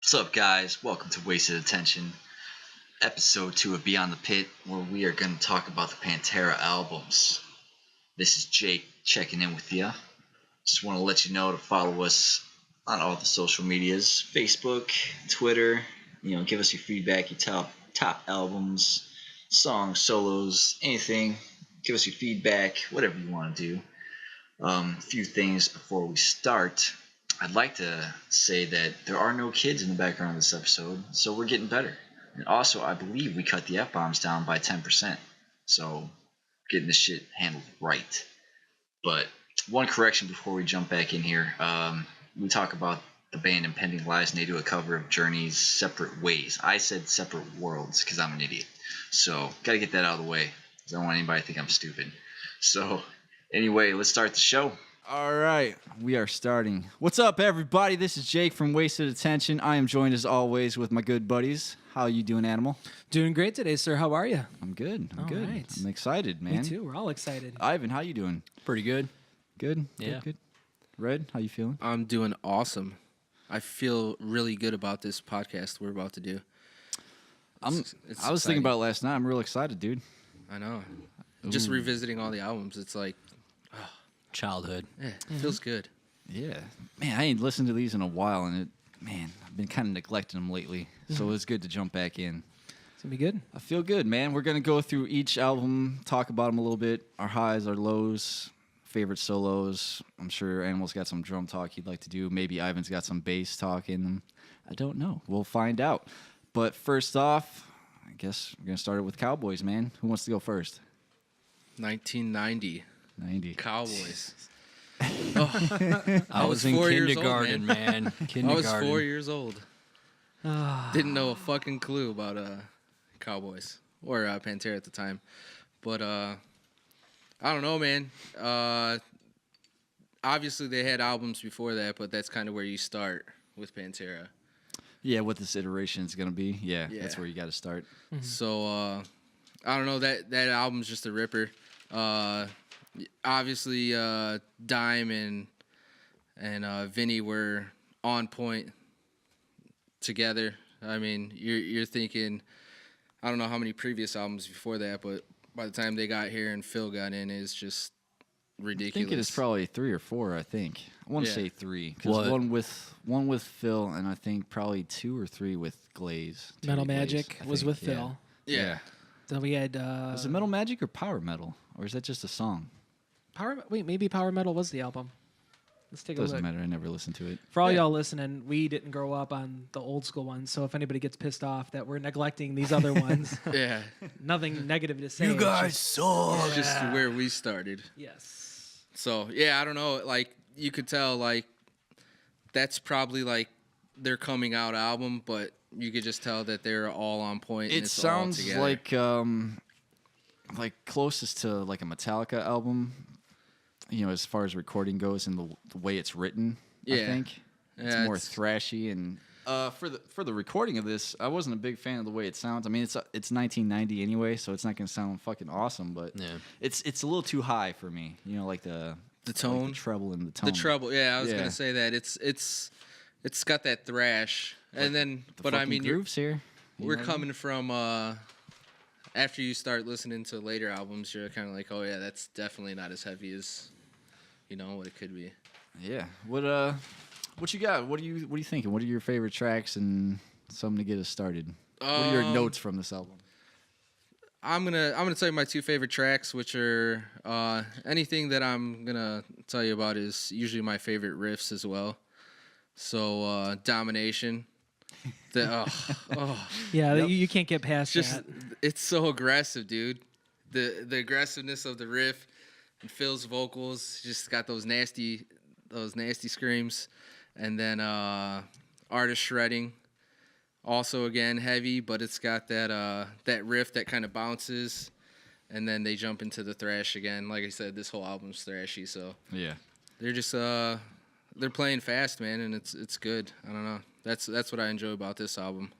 What's up, guys? Welcome to Wasted Attention, episode 2 of Beyond the Pit, where we are going to talk about the PanterA albums. This is Jake checking in with you. Just want to let you know to follow us on all the social medias, Facebook, Twitter. Give us your feedback, your top albums, songs, solos, anything. Give us your feedback, whatever you want to do. A few things before we start. I'd like to say that there are no kids in the background of this episode, so we're getting better. And also, I believe we cut the F-bombs down by 10%, so getting this shit handled right. But one correction before we jump back in here. We talk about the band Impending Lies, and they do a cover of Journey's Separate Ways. I said Separate Worlds because I'm an idiot. So, gotta get that out of the way. I don't want anybody to think I'm stupid. So, anyway, let's start the show. All right, we are starting. What's up, everybody? This is Jake from Wasted Attention. I am joined, as always, with my good buddies. How you doing, Animal? Doing great today, sir. How are you? I'm good. I'm all good. Right. I'm excited, man. Me too. We're all excited. Ivan, how you doing? Pretty good. Good? Yeah. Good. Red, how you feeling? I'm doing awesome. I feel really good about this podcast we're about to do. I was thinking about it last night. I'm real excited, dude. I know. Just revisiting all the albums, it's like, Childhood. yeah, it feels good. Yeah. Man, I ain't listened to these in a while, and I've been kind of neglecting them lately. So it's good to jump back in. It's going to be good. I feel good, man. We're going to go through each album, talk about them a little bit, our highs, our lows, favorite solos. I'm sure Animal's got some drum talk he'd like to do. Maybe Ivan's got some bass talk in them. I don't know. We'll find out. But first off, I guess we're going to start it with Cowboys, man. Who wants to go first? 1990. 90. Cowboys. I was in 4 years old, kindergarten, man. I was 4 years old. Didn't know a fucking clue about Cowboys or PanterA at the time. But I don't know, man. Obviously, they had albums before that, but that's kind of where you start with PanterA. Yeah, what this iteration is going to be. Yeah, that's Yeah. where you got to start. Mm-hmm. So I don't know, that album's just a ripper. Obviously, Dime and Vinny were on point together. I mean, you're thinking, I don't know how many previous albums before that, but by the time they got here and Phil got in, it's just ridiculous. I think it is probably 3 or 4, I think. I want to say 3. Because one with Phil, and I think probably 2 or 3 with Glaze. Metal Glaze, Magic I was think. with Phil. Yeah. Then we had... Was it Metal Magic or Power Metal? Or is that just a song? Maybe Power Metal was the album. Let's take a Doesn't look. matter. I never listened to it. For all y'all listening, we didn't grow up on the old school ones, so if anybody gets pissed off that we're neglecting these other ones, Yeah. nothing negative to say. You it's guys just- suck. It's just where we started. Yes. So, yeah, I don't know. Like, you could tell, like, that's probably, like, their coming out album, but you could just tell that they're all on point. And It it's all sounds together. like closest to like a Metallica album, as far as recording goes and the way it's written. I Yeah. think it's Yeah, more it's- thrashy and for the recording of this, I wasn't a big fan of the way it sounds. I mean, it's 1990 anyway, so it's not gonna sound fucking awesome, but it's a little too high for me. Like the tone, like the treble and the tone. the treble. Yeah, I was Yeah. gonna say that it's got that thrash, and then The but I fucking mean grooves here. we're coming from after you start listening to later albums, you're kind of like, oh yeah, that's definitely not as heavy as what it could be. Yeah. What you got? What are you thinking? What are your favorite tracks and something to get us started? What are your notes from this album? I'm gonna tell you my 2 favorite tracks, which are anything that I'm gonna tell you about is usually my favorite riffs as well. So Domination, Yeah, Yep. you can't get past just that. it's so aggressive, dude. The aggressiveness of the riff and Phil's vocals just got those nasty screams, and then Artist Shredding. Also, again, heavy, but it's got that riff that kind of bounces, and then they jump into the thrash again. Like I said, this whole album's thrashy, so Yeah. they're just they're playing fast, man, and it's good. I don't know. That's what I enjoy about this album.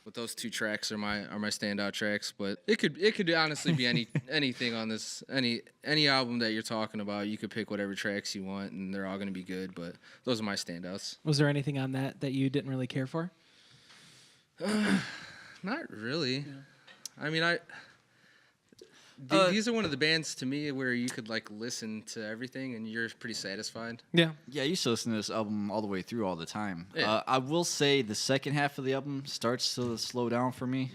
But those 2 tracks are my standout tracks. But it could honestly be anything on this any album that you're talking about. You could pick whatever tracks you want, and they're all gonna be good. But those are my standouts. Was there anything on that you didn't really care for? Not really. Yeah. I mean, these are one of the bands to me where you could like listen to everything and you're pretty satisfied. Yeah. Yeah, I used to listen to this album all the way through all the time. Yeah. I will say the second half of the album starts to slow down for me.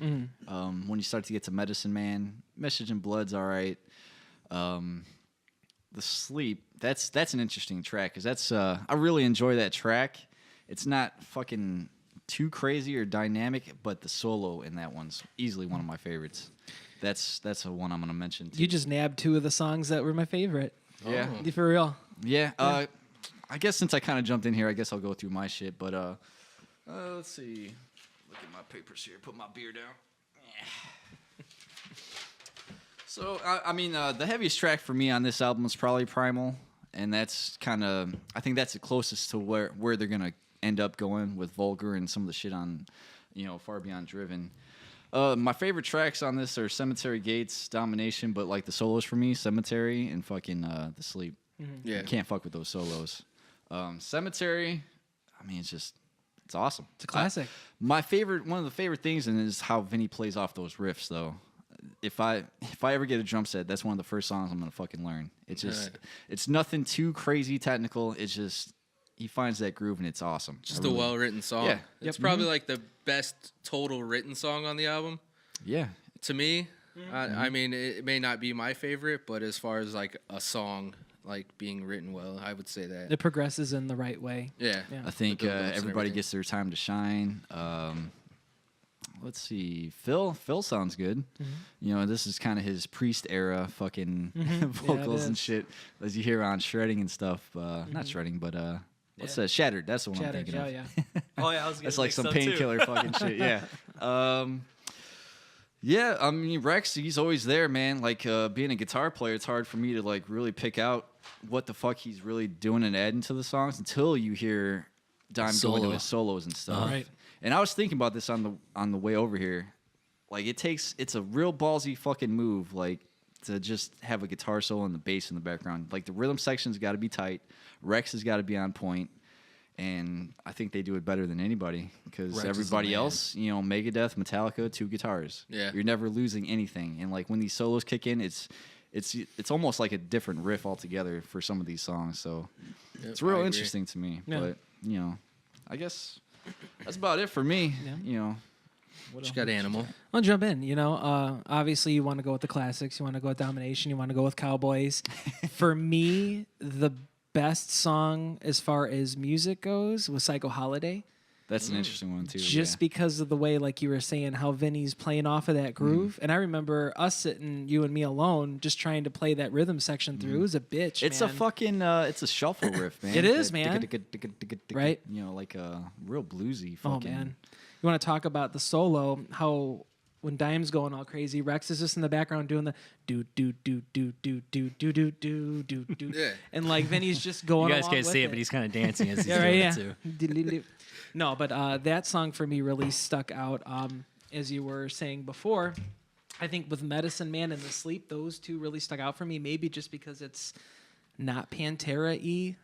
When you start to get to Medicine Man, Message in Blood's all right. The Sleep, that's an interesting track because I really enjoy that track. It's not fucking too crazy or dynamic, but the solo in that one's easily one of my favorites. That's the one I'm gonna mention too. You just nabbed 2 of the songs that were my favorite. Yeah. For real. Yeah. I guess since I kind of jumped in here, I guess I'll go through my shit. But let's see. Look at my papers here. Put my beer down. So I mean, the heaviest track for me on this album is probably Primal, and that's kind of I think that's the closest to where they're gonna end up going with Vulgar and some of the shit on, Far Beyond Driven. My favorite tracks on this are Cemetery Gates, Domination, but like the solos for me, Cemetery and fucking The Sleep. Mm-hmm. Yeah. I can't fuck with those solos. Cemetery, I mean, it's awesome. It's a classic. One of the favorite things is how Vinny plays off those riffs, though. If I ever get a drum set, that's one of the first songs I'm gonna fucking learn. It's just, it's nothing too crazy technical. It's just he finds that groove and it's awesome. Just a well-written song. Yeah. It's probably like the best total written song on the album. Yeah. To me, I mean, it may not be my favorite, but as far as like a song like being written well, I would say that. It progresses in the right way. Yeah. I think The build-ups and everybody everything. gets their time to shine. Let's see. Phil sounds good. This is kind of his Priest era fucking vocals and is. shit, as you hear on Shredding and stuff. Not Shredding, but what's that? Shattered. That's the one I'm Shattered, thinking of. yeah. Oh yeah, I was. That's like some painkiller fucking shit. Yeah. Yeah. I mean, Rex, he's always there, man. Like being a guitar player, it's hard for me to like really pick out what the fuck he's really doing and adding to the songs until you hear Dime go into his solos and stuff. Right. And I was thinking about this on the way over here. Like it's a real ballsy fucking move, like to just have a guitar solo and the bass in the background. Like the rhythm section's got to be tight. Rex has got to be on point. And I think they do it better than anybody because Rex is the everybody man. else, Megadeth, Metallica, 2 guitars. Yeah. You're never losing anything. And like when these solos kick in, it's almost like a different riff altogether for some of these songs. So it's I real agree. interesting to me. Yeah. But I guess that's about it for me. Yeah. What you got, Animal? I'll jump in. Obviously you want to go with the classics. You want to go with Domination. You want to go with Cowboys. For me, the best song as far as music goes was Psycho Holiday. That's an interesting one too. Just because of the way, like you were saying, how Vinny's playing off of that groove. And I remember us sitting, you and me alone, just trying to play that rhythm section through. It was a bitch, It's man. a fucking it's a shuffle riff, man. It is, That man. Right? Like a real bluesy Oh, fucking. man. You want to talk about the solo, how when Dime's going all crazy, Rex is just in the background doing the do do do do do do do do do do do. Yeah. And like Vinny's just You going guys along can't with see it, but he's kind of dancing as he's yeah, doing right, it yeah. too. Diddly-doo. No, but that song for me really stuck out. As you were saying before, I think with Medicine Man and The Sleep, those 2 really stuck out for me. Maybe just because it's not PanterA-y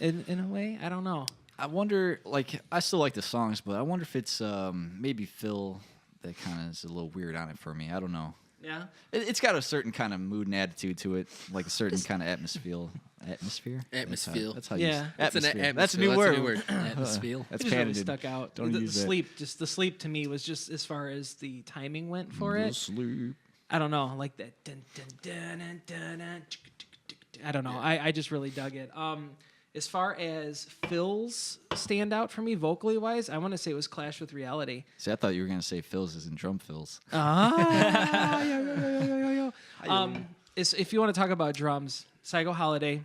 in a way. I don't know. I wonder, like, I still like the songs, but I wonder if it's maybe Phil that kind of is a little weird on it for me. I don't know. Yeah. It's got a certain kind of mood and attitude to it, like a certain kind of atmosphere. Atmosphere? Atmosphere. That's how Yeah. you say It's an atmosphere. atmosphere. That's a new word. Atmosphere. That's It just really patented. stuck out. Don't the use that. sleep, just the sleep to me was just as far as the timing went for it. Sleep. I don't know, like that. Dun, dun, dun, dun, dun, dun, I don't know. I just really dug it. As far as Phil's standout for me, vocally wise, I want to say it was Clash with Reality. See, I thought you were gonna say Phil's is in drum fills. If you want to talk about drums, Psycho Holiday,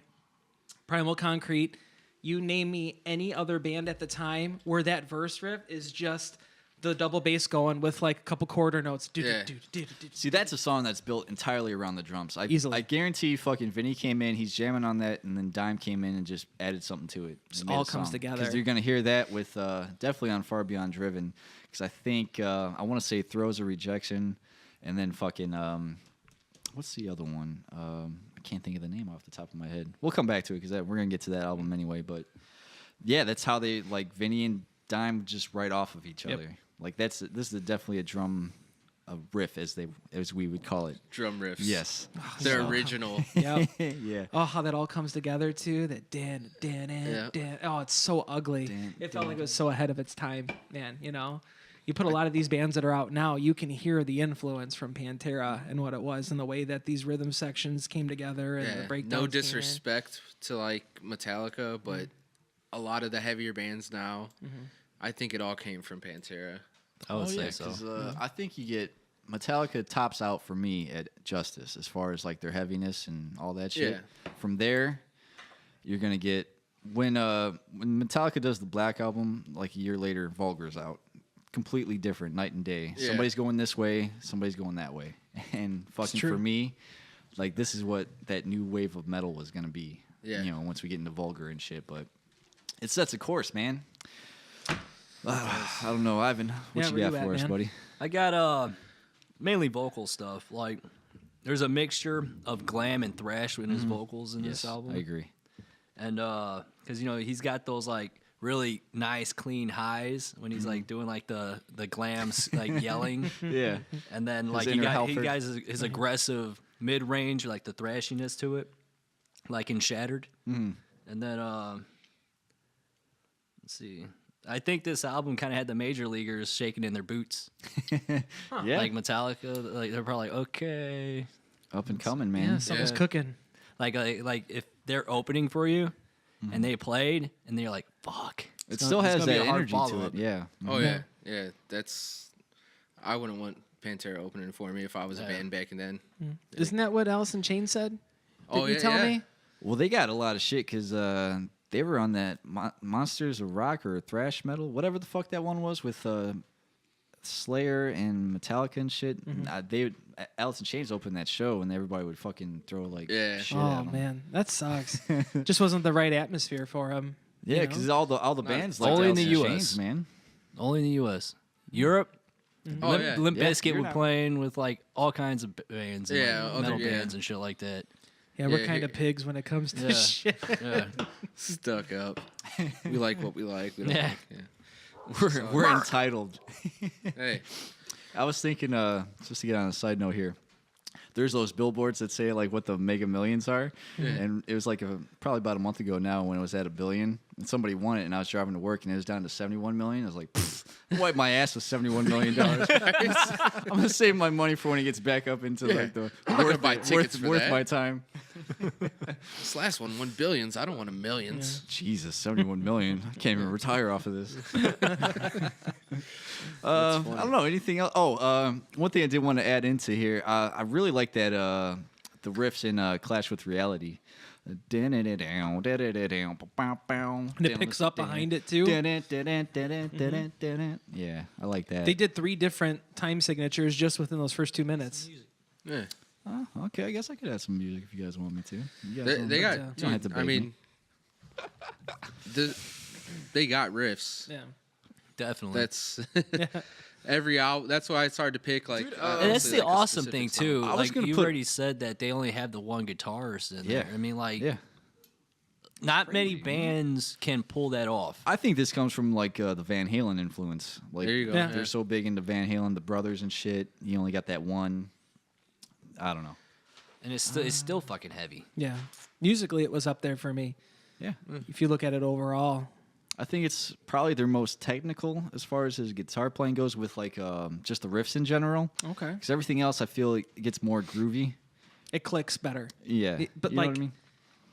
Primal Concrete, you name me any other band at the time where that verse riff is just the double bass going with like a couple quarter notes. Yeah. See, that's a song that's built entirely around the drums. Easily. I guarantee fucking Vinny came in, he's jamming on that, and then Dime came in and just added something to it. Just all comes together. Because you're going to hear that with definitely on Far Beyond Driven. Because I think, I want to say Throws a Rejection, and then fucking, what's the other one? I can't think of the name off the top of my head. We'll come back to it because we're going to get to that album anyway. But yeah, that's how they, like, Vinny and Dime just right off of each other. Like this is definitely a riff as we would call it. Drum riffs. Yes. They're original. Yeah. Yeah. Oh, how that all comes together too. That dan. Oh, it's so ugly. It felt like it was so ahead of its time, man. You know, you put a lot of these bands that are out now, you can hear the influence from PanterA and what it was and the way that these rhythm sections came together and the breakdowns. No disrespect to like Metallica, but a lot of the heavier bands now, I think it all came from PanterA. I would say so. 'Cause, I think you get Metallica tops out for me at Justice as far as like their heaviness and all that shit. Yeah. From there, you're gonna get when Metallica does the Black Album, like a year later, Vulgar's out. Completely different, night and day. Yeah. Somebody's going this way, somebody's going that way, and fucking true. for me, like this is what that new wave of metal was gonna be. Yeah. You know, once we get into Vulgar and shit, but it sets a course, man. I don't know, Ivan. What Yeah, you where got you at, for us, man? buddy? I got mainly vocal stuff. Like there's a mixture of glam and thrash in his vocals in this album. I agree. And because he's got those like really nice clean highs when he's like doing like the glams like yelling. Yeah. And then like inner he Halford. got his aggressive mid range, like the thrashiness to it, like in Shattered. And then let's see. I think this album kind of had the major leaguers shaking in their boots. Yeah. Like Metallica, like they're probably like, okay, Up and coming, man. Yeah, something's Yeah. cooking. like if they're opening for you and they played and they're like, fuck, It it's still gonna- it's has gonna be that a hard energy to follow-up. it. Yeah. Oh yeah. That's. I wouldn't want PanterA opening for me if I was a band back then. Isn't that what Alice in Chains said? Did Oh, you yeah, tell yeah. me? Well, they got a lot of shit because they were on that Monsters of Rock or thrash metal, whatever the fuck that one was with Slayer and Metallica and shit. Alice in Chains opened that show and everybody would fucking throw like Yeah. shit Oh at 'em. man, that sucks. Just wasn't the right atmosphere for him. Yeah, you know? because all the bands like Only in Alice the in US. Chains, man. Only in the U.S. Europe, Oh Limp, yeah. Limp Yeah, Bizkit you're were not- playing with like all kinds of bands, and, Yeah, like, other- metal yeah. bands and shit like that. Yeah, we're Yeah, kind of here- pigs when it comes to Yeah. shit. Yeah, Stuck up. We like what we like. We don't Yeah. like. We're entitled. Yeah. Hey. I was thinking, just to get on a side note here, there's those billboards that say like what the Mega Millions are, and it was like probably about a month ago now when it was at 1 billion, and somebody won it, and I was driving to work, and it was down to 71 million. I was like, wipe my ass with $71 million. I'm gonna save my money for when it gets back up into like the I'm not gonna buy tickets for worth that. my time. This last one won billions. I don't want a millions. Jesus, 71 million. I can't even retire off of this. I don't know anything else. Oh, one thing I did want to add into here. I really like that the riffs in Clash with Reality. And And it picks up behind it too. Yeah, I like that. They did 3 different time signatures just within those first 2 minutes. Yeah. Oh, okay, I guess I could add some music if you guys want me to. You guys They, want they me got. to? You don't have to I beg me. mean, they got riffs. Yeah. definitely. That's every album. That's why it's hard to pick. Like, and that's honestly, the like, a awesome thing specific too. song. I was Like gonna you put- already said that they only have the one guitarist in Yeah. there. I mean, like, Yeah. not many bands can pull that off. I think this comes from like the Van Halen influence. Like, There you go. Yeah. They're so big into Van Halen, the brothers and shit. You only got that one. I don't know. And it's still fucking heavy. Yeah. Musically, it was up there for me. Yeah. If you look at it overall. I think it's probably their most technical as far as his guitar playing goes with like just the riffs in general. Okay. Because everything else I feel like it gets more groovy. It clicks better. Yeah. But you know like, what I mean?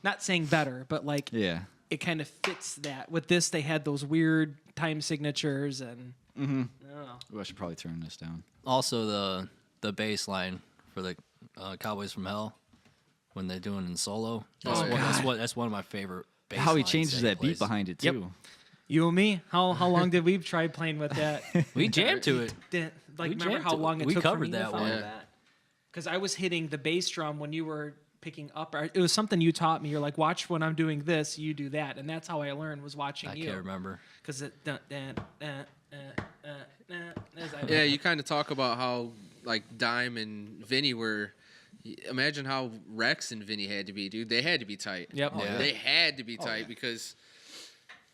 not saying better, but like Yeah. it kind of fits that. With this, they had those weird time signatures and I don't know. Ooh, I should probably turn this down. Also, the bass line for the Cowboys from Hell when they're doing it in solo. That's, Oh, one, yeah. that's one of my favorite. Bass How he lines changes that beat plays. behind it Yep. too. You and me. How long did we try playing with that? We jammed to it. Like, We remember jammed how to it. long it We took for covered me to that follow one. that? Because I was hitting the bass drum when you were picking up. It was something you taught me. You're like, watch when I'm doing this, you do that, and that's how I learned was watching I you. can't remember. Because it. Yeah, you kind of talk about how like Dime and Vinny were. Imagine how Rex and Vinny had to be, dude. They had to be tight. Yep. Oh, yeah. They had to be tight because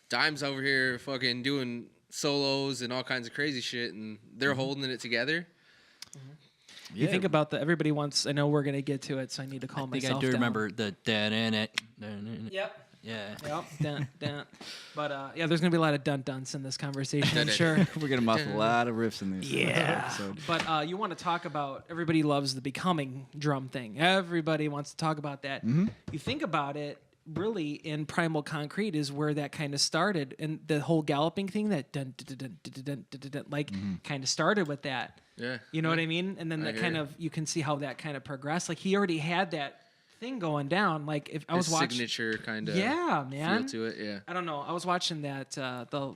Dime's over here fucking doing solos and all kinds of crazy shit, and they're holding it together. You think about the everybody wants. I know we're gonna get to it, so I need to calm I think myself I do down. remember the Yep. Yeah. Yep. Dun, dun. But yeah, there's gonna be a lot of dun-duns in this conversation, I'm sure. We're gonna muff a lot of riffs in this episode. But you want to talk about everybody loves the becoming drum thing. Everybody wants to talk about that. You think about it, really, in Primal Concrete is where that kind of started, and the whole galloping thing that dun, dun, dun, dun, dun, dun, dun, like kind of started with that. Yeah. You know what I mean? And then I that hear kind you. of you can see how that kind of progressed. Like he already had that thing going down. Like if I was His watching, signature kind of yeah, man. feel to it. Yeah. I don't know. I was watching that the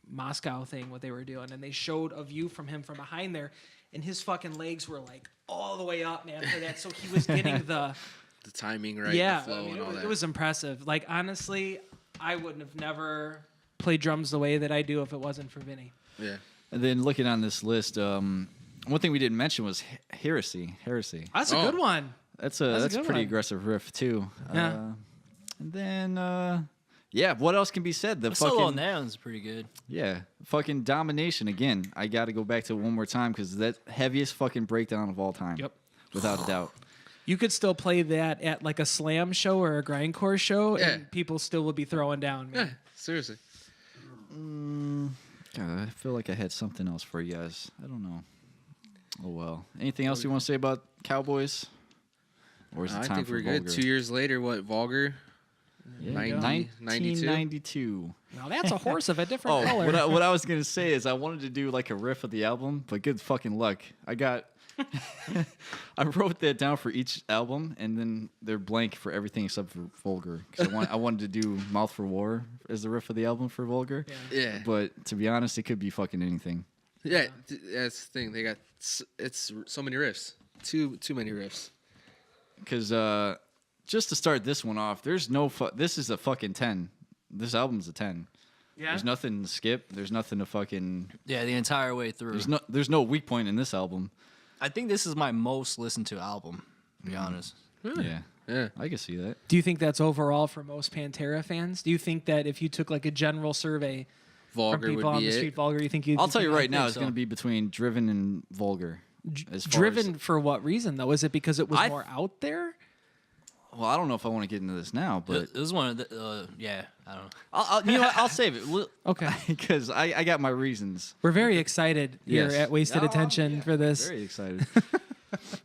Moscow thing, what they were doing, and they showed a view from him from behind there, and his fucking legs were like all the way up, man, for that. So he was getting the The timing right, yeah. the flow I mean, and all that. it was impressive. Like honestly, I wouldn't have never played drums the way that I do if it wasn't for Vinny. Yeah. And then looking on this list, one thing we didn't mention was heresy. That's a good one. That's a a good pretty one. aggressive riff too. Yeah. And then yeah, what else can be said? The The solo on fucking that one's pretty good. yeah, fucking domination again. I got to go back to it one more time because that heaviest fucking breakdown of all time. Yep. Without a doubt. You could still play that at like a slam show or a grindcore show, Yeah. and people still would be throwing down. Yeah. Man. Seriously. God, I feel like I had something else for you guys. I don't know. Oh well. Anything else you want to say about Cowboys? Or is it I time think for we're good. Vulgar? 2 years later, what, Vulgar? Yeah, 90, 1992. Now that's a horse of a different Oh, color. what I was gonna say is I wanted to do like a riff of the album, but good fucking luck. I got, I wrote that down for each album, and then they're blank for everything except for Vulgar. Because I wanted to do Mouth for War as the riff of the album for Vulgar. Yeah. But to be honest, it could be fucking anything. Yeah. That's the thing. They got it's so many riffs. Too many riffs. Because just to start this one off, there's no this is a fucking 10. This album's a 10. Yeah. There's nothing to skip. There's nothing to fucking. Yeah, the entire way through. There's no weak point in this album. I think this is my most listened to album, to be honest. Yeah. Yeah. I can see that. Do you think that's overall for most PanterA fans? Do you think that if you took like a general survey Vulgar from people would on be the it. street, Vulgar, you think you? I'll tell you right now, think it's so. going to be between Driven and Vulgar. As far Driven as- for what reason though? Is it because it was I- more out there? well, I don't know if I want to get into this now, but This is one of the, yeah, I don't know. I'll you know what? I'll save it. Okay. Because I got my reasons. We're very excited here Yes. at Wasted Oh, Attention yeah, for this. Very excited.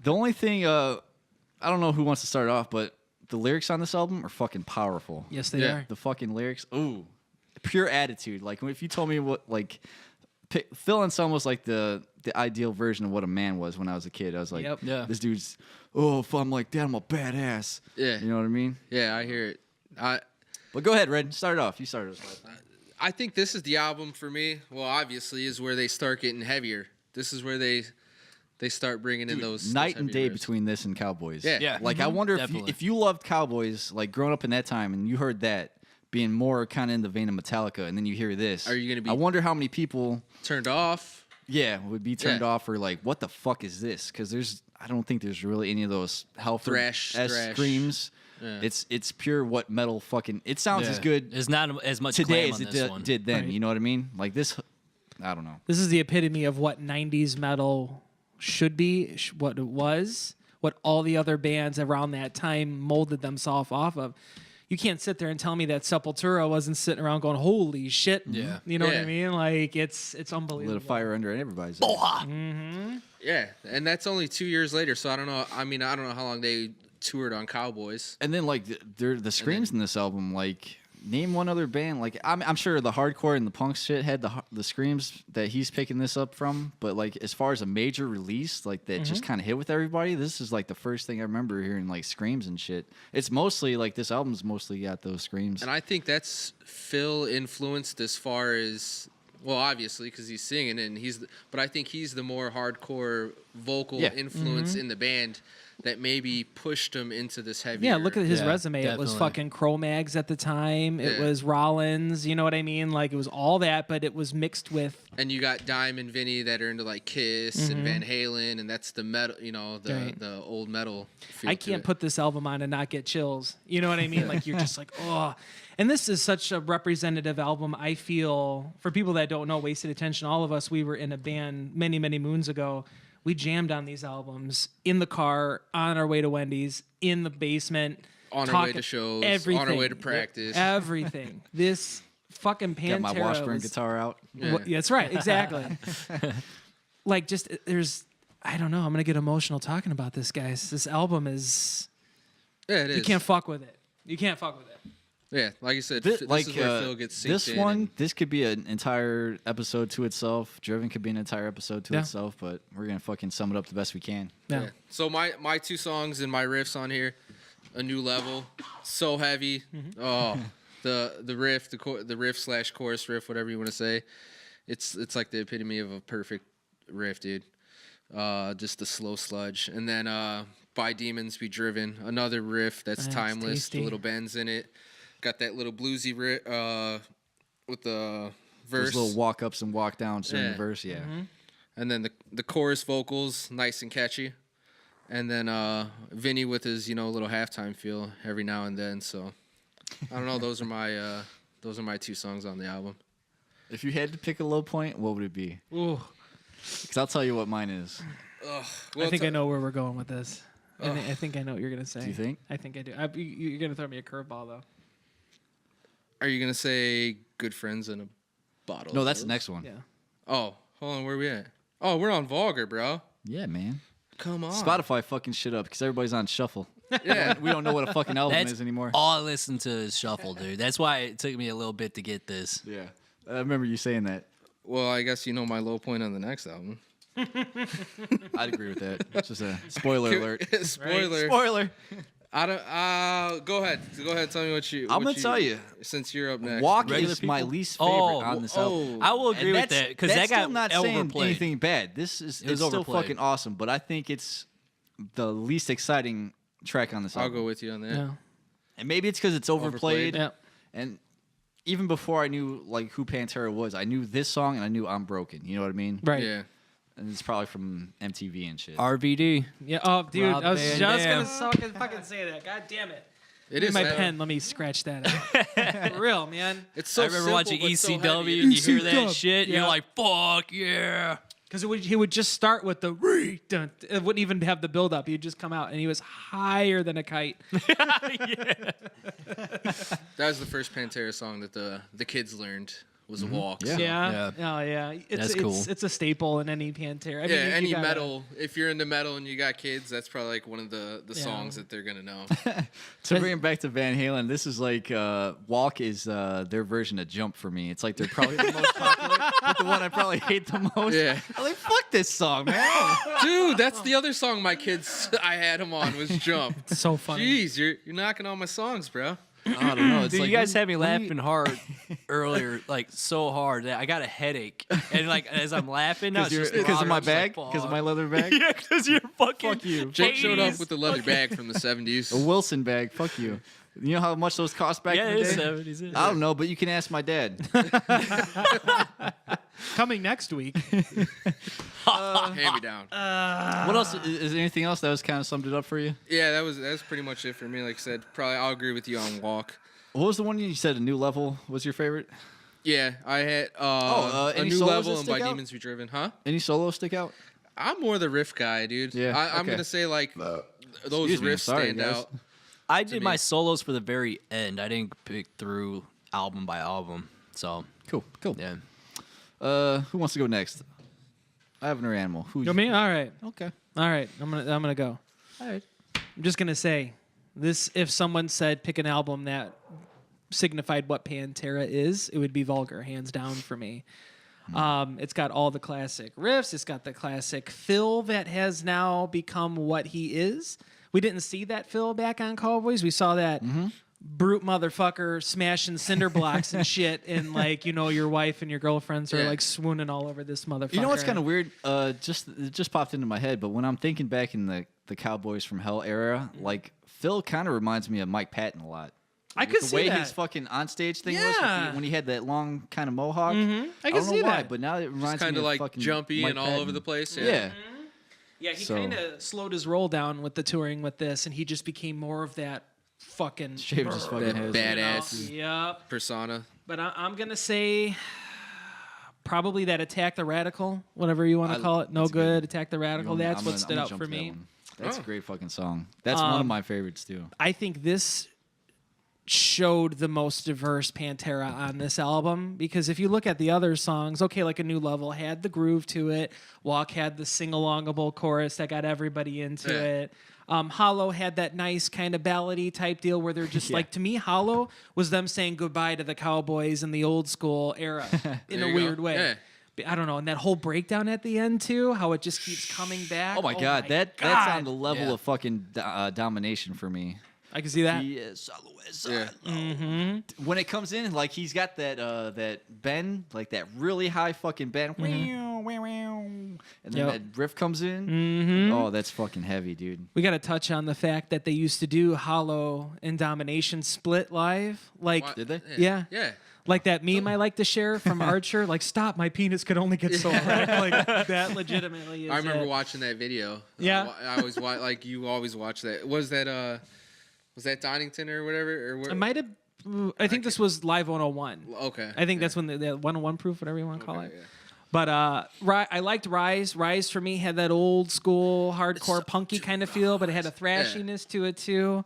The only thing, I don't know who wants to start off, but the lyrics on this album are fucking powerful. Yes, they Yeah. are. The fucking lyrics, ooh, pure attitude. Like if you told me what, like, Phil Anselmo was like the ideal version of what a man was when I was a kid. I was like, Yep. Yeah. this dude's, oh, if I'm like that, I'm a badass. Yeah. You know what I mean? Yeah, I hear it. But go ahead, Red. Start it off. You started us. I think this is the album for me. Well, obviously, is where they start getting heavier. This is where they start bringing in those Night those and heavier day riffs. between this and Cowboys. Yeah. Yeah. Like I wonder Definitely. if you loved Cowboys, like growing up in that time, and you heard that being more kind of in the vein of Metallica, and then you hear this. Are you gonna be- I wonder how many people, turned off. yeah, would be turned Yeah. off or like, what the fuck is this? Because I don't think there's really any of those Halford Thrash. screams. Yeah. It's pure what metal fucking. It sounds as good It's not as much today glam as on it this one. did then. Right. You know what I mean? Like this, I don't know. This is the epitome of what 90s metal should be, what it was, what all the other bands around that time molded themselves off of. You can't sit there and tell me that Sepultura wasn't sitting around going, holy shit. Yeah. You know what I Yeah. mean? Like, it's Lit unbelievable. a fire under everybody's. Yeah, and that's only 2 years later. So I don't know. I mean, I don't know how long they toured on Cowboys. And then like the screams in this album, like Name one other band. Like I'm sure the hardcore and the punk shit had the screams that he's picking this up from. But like as far as a major release, like that just kind of hit with everybody. This is like the first thing I remember hearing like screams and shit. It's mostly like this album's mostly got those screams. And I think that's Phil influenced as far as, well, obviously because he's singing and but I think he's the more hardcore vocal influence in the band that maybe pushed him into this heavier. Yeah, look at his resume. definitely. It was fucking Cro-Mags at the time. It was Rollins. You know what I mean? Like, it was all that, but it was mixed with... And you got Diamond Vinny that are into, like, Kiss and Van Halen, and that's the metal, you know, the old metal feel I to can't it. put this album on and not get chills. You know what I mean? Like, you're just like, oh. And this is such a representative album, I feel. For people that don't know Wasted Attention, all of us, we were in a band many, many moons ago. We jammed on these albums in the car, on our way to Wendy's, in the basement. On our way to shows, everything. on our way to practice. Everything. This fucking Pantera Got my Washburn was, guitar out. Yeah. Well, that's right, exactly. Like, just, there's, I don't know, I'm going to get emotional talking about this, guys. This album is, Yeah, it is. you can't fuck with it. You can't fuck with it. Yeah, like you said, This, this like is where Phil gets synced this in one, and- this could be an entire episode to itself. Driven could be an entire episode to Yeah. itself, but we're gonna fucking sum it up the best we can. Yeah. So my two songs and my riffs on here, A New Level, so heavy. Oh, the riff, the riff / chorus riff, whatever you want to say. It's like the epitome of a perfect riff, dude. Just the slow sludge, and then By Demons Be Driven, another riff that's That's timeless. tasty. The little bends in it. Got that little bluesy riff with the verse. Those little walk ups and walk downs during Yeah. the verse, yeah. And then the chorus vocals, nice and catchy. And then Vinny with his, little halftime feel every now and then. So I don't know. Those are my two songs on the album. If you had to pick a low point, what would it be? Ooh. Because I'll tell you what mine is. I think I know where we're going with this. I think I know what you're going to say. Do you think? I think I do. You're going to throw me a curveball, though. Are you gonna say Good Friends in a Bottle? No, of that's the Rose? next one. Yeah. Oh, hold on. Where we at? Oh, we're on Vulgar, bro. Yeah, man. Come on. Spotify fucking shit up because everybody's on shuffle. Yeah. We don't know what a fucking album That's is anymore. all I listen to is shuffle, dude. That's why it took me a little bit to get this. Yeah. I remember you saying that. Well, I guess you know my low point on the next album. I'd agree with that. It's just a spoiler alert. Spoiler. Spoiler. I don't. Go ahead. Go ahead. Tell me what you. I'm what gonna tell you. Since you're up next. Walk Regular is my people? least favorite on this album. I will agree And with that because that that's got still not saying overplayed. anything bad. This is It was it's still overplayed. fucking awesome, but I think it's the least exciting track on this I'll album. go with you on that. Yeah. And maybe it's because it's overplayed. Yeah. And even before I knew like who Pantera was, I knew this song and I knew I'm Broken. You know what I mean? Right. Yeah. And it's probably from MTV and shit. RVD. Yeah. Oh, dude, Rob I was Van just Dam. gonna fucking say that. God damn it. It Give is me my heavy. pen. Let me scratch that out. For real, man. It's so I remember simple, watching but so ECW heavy. and you hear that ECW. shit, and Yeah. you're like, fuck yeah. Because he would just start with the dun. It wouldn't even have the build up. He'd just come out and he was higher than a kite. That was the first Pantera song that the kids learned was a walk. Yeah. so- Yeah. Oh yeah. That's cool. It's a staple in any Pantera. I Yeah, mean, any you gotta- metal. If you're into metal and you got kids, that's probably like one of the Yeah. songs that they're gonna know. To bring it back to Van Halen, this is like Walk is their version of Jump for me. It's like they're probably the most popular, but the one I probably hate the most. Yeah. I'm like, fuck this song, man. Dude, that's the other song my kids I had him on was Jump. It's so funny. Jeez, you're knocking on my songs, bro. I don't know. It's Dude, like you guys had me when laughing hard earlier, like so hard that I got a headache. And like as I'm laughing now, it's just because of louder. my I'm just like, bag, because of my fuck. leather bag, Yeah, because you're fucking. Fuck you. Jake showed up 80s. with the leather bag from the 70s. a Wilson bag. Fuck you. You know how much those cost back Yeah, in the it's day? 70s. I don't know, but you can ask my dad. Coming next week. Hand me down. What else? Is there anything else that was kind of summed it up for you? Yeah, that was pretty much it for me. Like I said, probably I'll agree with you on Walk. What was the one you said? A New Level was your favorite? Yeah, I had A any New solos Level that and By stick out? Demons Be Driven. Huh? Any solos stick out? I'm more the riff guy, dude. Yeah, I'm okay. gonna say like those Excuse me, riffs sorry, stand guys. out. I did me. my solos for the very end. I didn't pick through album by album. So, Cool. yeah. Who wants to go next? Ivan or Animal? Who? You me? All right. Okay. All right. I'm gonna go. All right. I'm just gonna say this: if someone said pick an album that signified what PanterA is, it would be Vulgar, hands down for me. It's got all the classic riffs. It's got the classic Phil that has now become what he is. We didn't see that Phil back on Cowboys. We saw that brute motherfucker smashing cinder blocks and shit, and like, you know, your wife and your girlfriends are like swooning all over this motherfucker. You know what's kind of weird? It just popped into my head, but when I'm thinking back in the Cowboys from Hell era, like Phil kind of reminds me of Mike Patton a lot. I could see the way that. his fucking onstage thing was when he had that long kind of mohawk. I can don't see know why, that. but now it reminds me Kind of of like fucking jumpy Mike and all Patton. over the place. Yeah. Yeah, he So- kind of slowed his roll down with the touring with this, and he just became more of that fucking Shaved his fucking That head. badass Yep. persona. But I'm gonna say probably that Attack the Radical, whatever you want to call it. No that's good. good. Attack the Radical. That's what stood out for me. That's a great fucking song. That's one of my favorites too. I think this showed the most diverse PanterA on this album, because if you look at the other songs, okay, like A New Level had the groove to it. Walk had the sing-alongable chorus that got everybody into it. Hollow had that nice kind of ballady type deal where they're just like, to me, Hollow was them saying goodbye to the Cowboys in the old school era in There a you weird go. way. Yeah. I don't know, and that whole breakdown at the end too, how it just keeps coming back. Oh my god, that's on the level of fucking domination for me. I can see that. Yes, Yeah. when it comes in, like he's got that that bend, like that really high fucking bend, and then that riff comes in. Oh, that's fucking heavy, dude. We got to touch on the fact that they used to do Hollow and Domination split live. Like, What? Did they? Yeah. Yeah. Like that meme I like to share from Archer, like, stop, my penis could only get so hard. Like, that legitimately is I remember it. watching that video. Yeah. I always watch, like you always watch that. Was that Donington or whatever? Or where? It might have, I think this was Live 101. Okay. I think that's when the 101 proof, whatever you want to call Okay, it. yeah. But I liked Rise. Rise for me had that old school hardcore punky kind of feel, but it had a thrashiness to it too.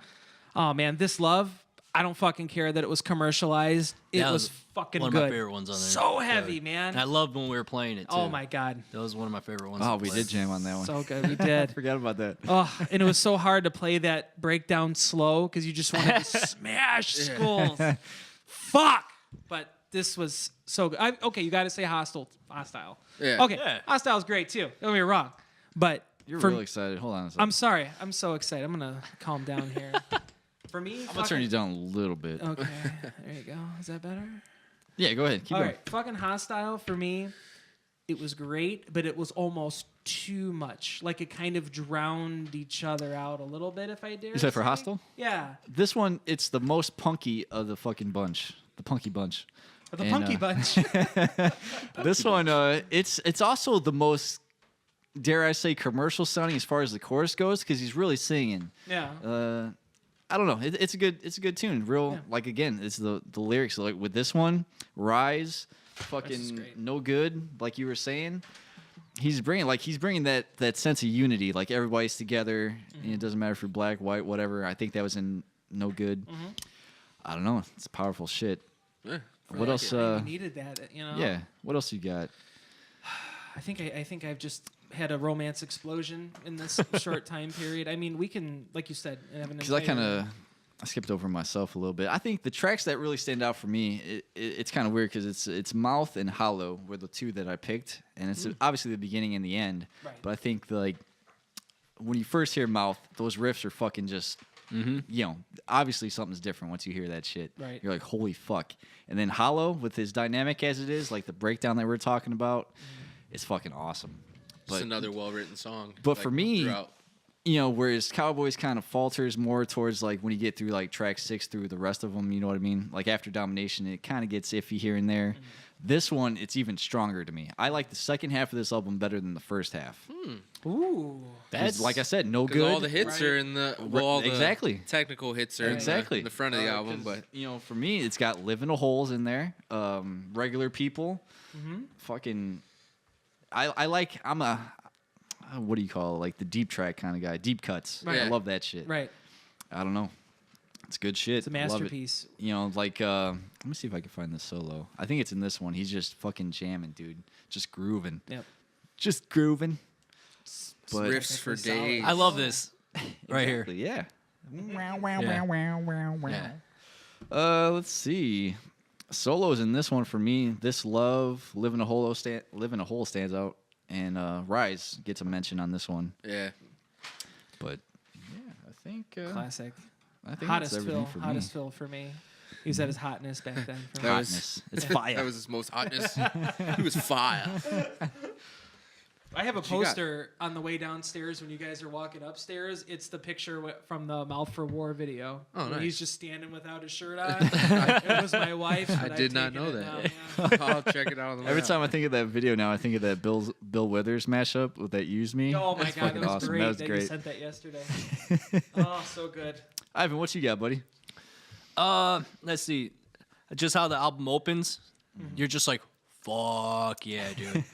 Oh man, This Love, I don't fucking care that it was commercialized. It That was fucking one good. of my favorite ones on there. So heavy, man. And I loved when we were playing it too. Oh my god, That was one of my favorite ones. Oh, to we play. did jam on that one. so good. We did. Forgot about that. Oh, and it was so hard to play that breakdown slow because you just wanted to smash skulls. Fuck. But this was so good. Okay, you got to say hostile. Yeah. Okay, Yeah. Hostile's great too. Don't get me wrong. But You're for, real excited. Hold on a second. I'm sorry. I'm so excited. I'm gonna calm down here. For me, I'm gonna turn you down a little bit. Okay, there you go. Is that better? Yeah, go ahead. Keep All going. right, fucking Hostile for me, it was great, but it was almost too much. Like it kind of drowned each other out a little bit, if I dare. You said for say. Hostile? Yeah, This one, it's the most punky of the fucking bunch. The punky bunch. the And, Punky Bunch. This one, it's also the most, dare I say, commercial sounding as far as the chorus goes, because he's really singing. Yeah. I don't know. It's a good tune. Real like again, it's the lyrics. Like with this one, Rise, fucking great. no good. Like you were saying, he's bringing that sense of unity. Like everybody's together, and it doesn't matter if you're black, white, whatever. I think that was in No Good. I don't know. It's powerful shit. Yeah. What else? We needed that, you know. Yeah. What else you got? I think I've just had a romance explosion in this short time period. I mean, we can, like you said, have an Because I skipped over myself a little bit. I think the tracks that really stand out for me, it's kind of weird because it's Mouth and Hollow were the two that I picked, and it's obviously the beginning and the end. Right. But I think like when you first hear Mouth, those riffs are fucking just, you know, obviously something's different once you hear that shit. Right. You're like, holy fuck. And then Hollow, with his dynamic as it is, like the breakdown that we're talking about, it's fucking awesome. Just another well-written song. But for me, throughout. you know, whereas Cowboys kind of falters more towards like when you get through like track 6 through the rest of them, you know what I mean? Like after Domination, it kind of gets iffy here and there. This one, it's even stronger to me. I like the second half of this album better than the first half. Ooh. 'Cause, like I said, no 'Cause good. all the hits are in the all the Exactly. technical hits are Exactly. in the front of the album, but you know, for me, it's got Live in the Holes in there. Regular People. Fucking. I like. I'm a. What do you call it? Like the deep track kind of guy. Deep cuts. Right. I love that shit. Right. I don't know. It's good shit. It's a I love it. masterpiece. You know, like let me see if I can find this solo. I think it's in this one. He's just fucking jamming, dude. Just grooving. Yep. Just grooving. But riffs for Technically solid. days. I love this right exactly, yeah. here. Yeah. Let's see. Solos in this one for me. This Love, Live in a Hole stands out, and Rise gets a mention on this one. Yeah. But yeah, I think Classic. I think Hottest that's everything Phil. for Hottest me. Phil for me. He was at his hotness back then. For me. That was- Hotness. It's fire. That was his most hotness. He was fire. I have a you got? poster on the way downstairs when you guys are walking upstairs. It's the picture from the Mouth for War video. Oh, where nice. he's just standing without his shirt on. It was my wife. I but I've did not taken know it that. down, yeah. I'll check it out on the way Every out. time I think of that video now, I think of that Bill Withers mashup with that Use Me. Oh my That's god, fucking that was awesome. great. That was You great. sent that yesterday. Oh, so good. Ivan, what you got, buddy? Let's see. Just how the album opens, you're just like, fuck yeah, dude.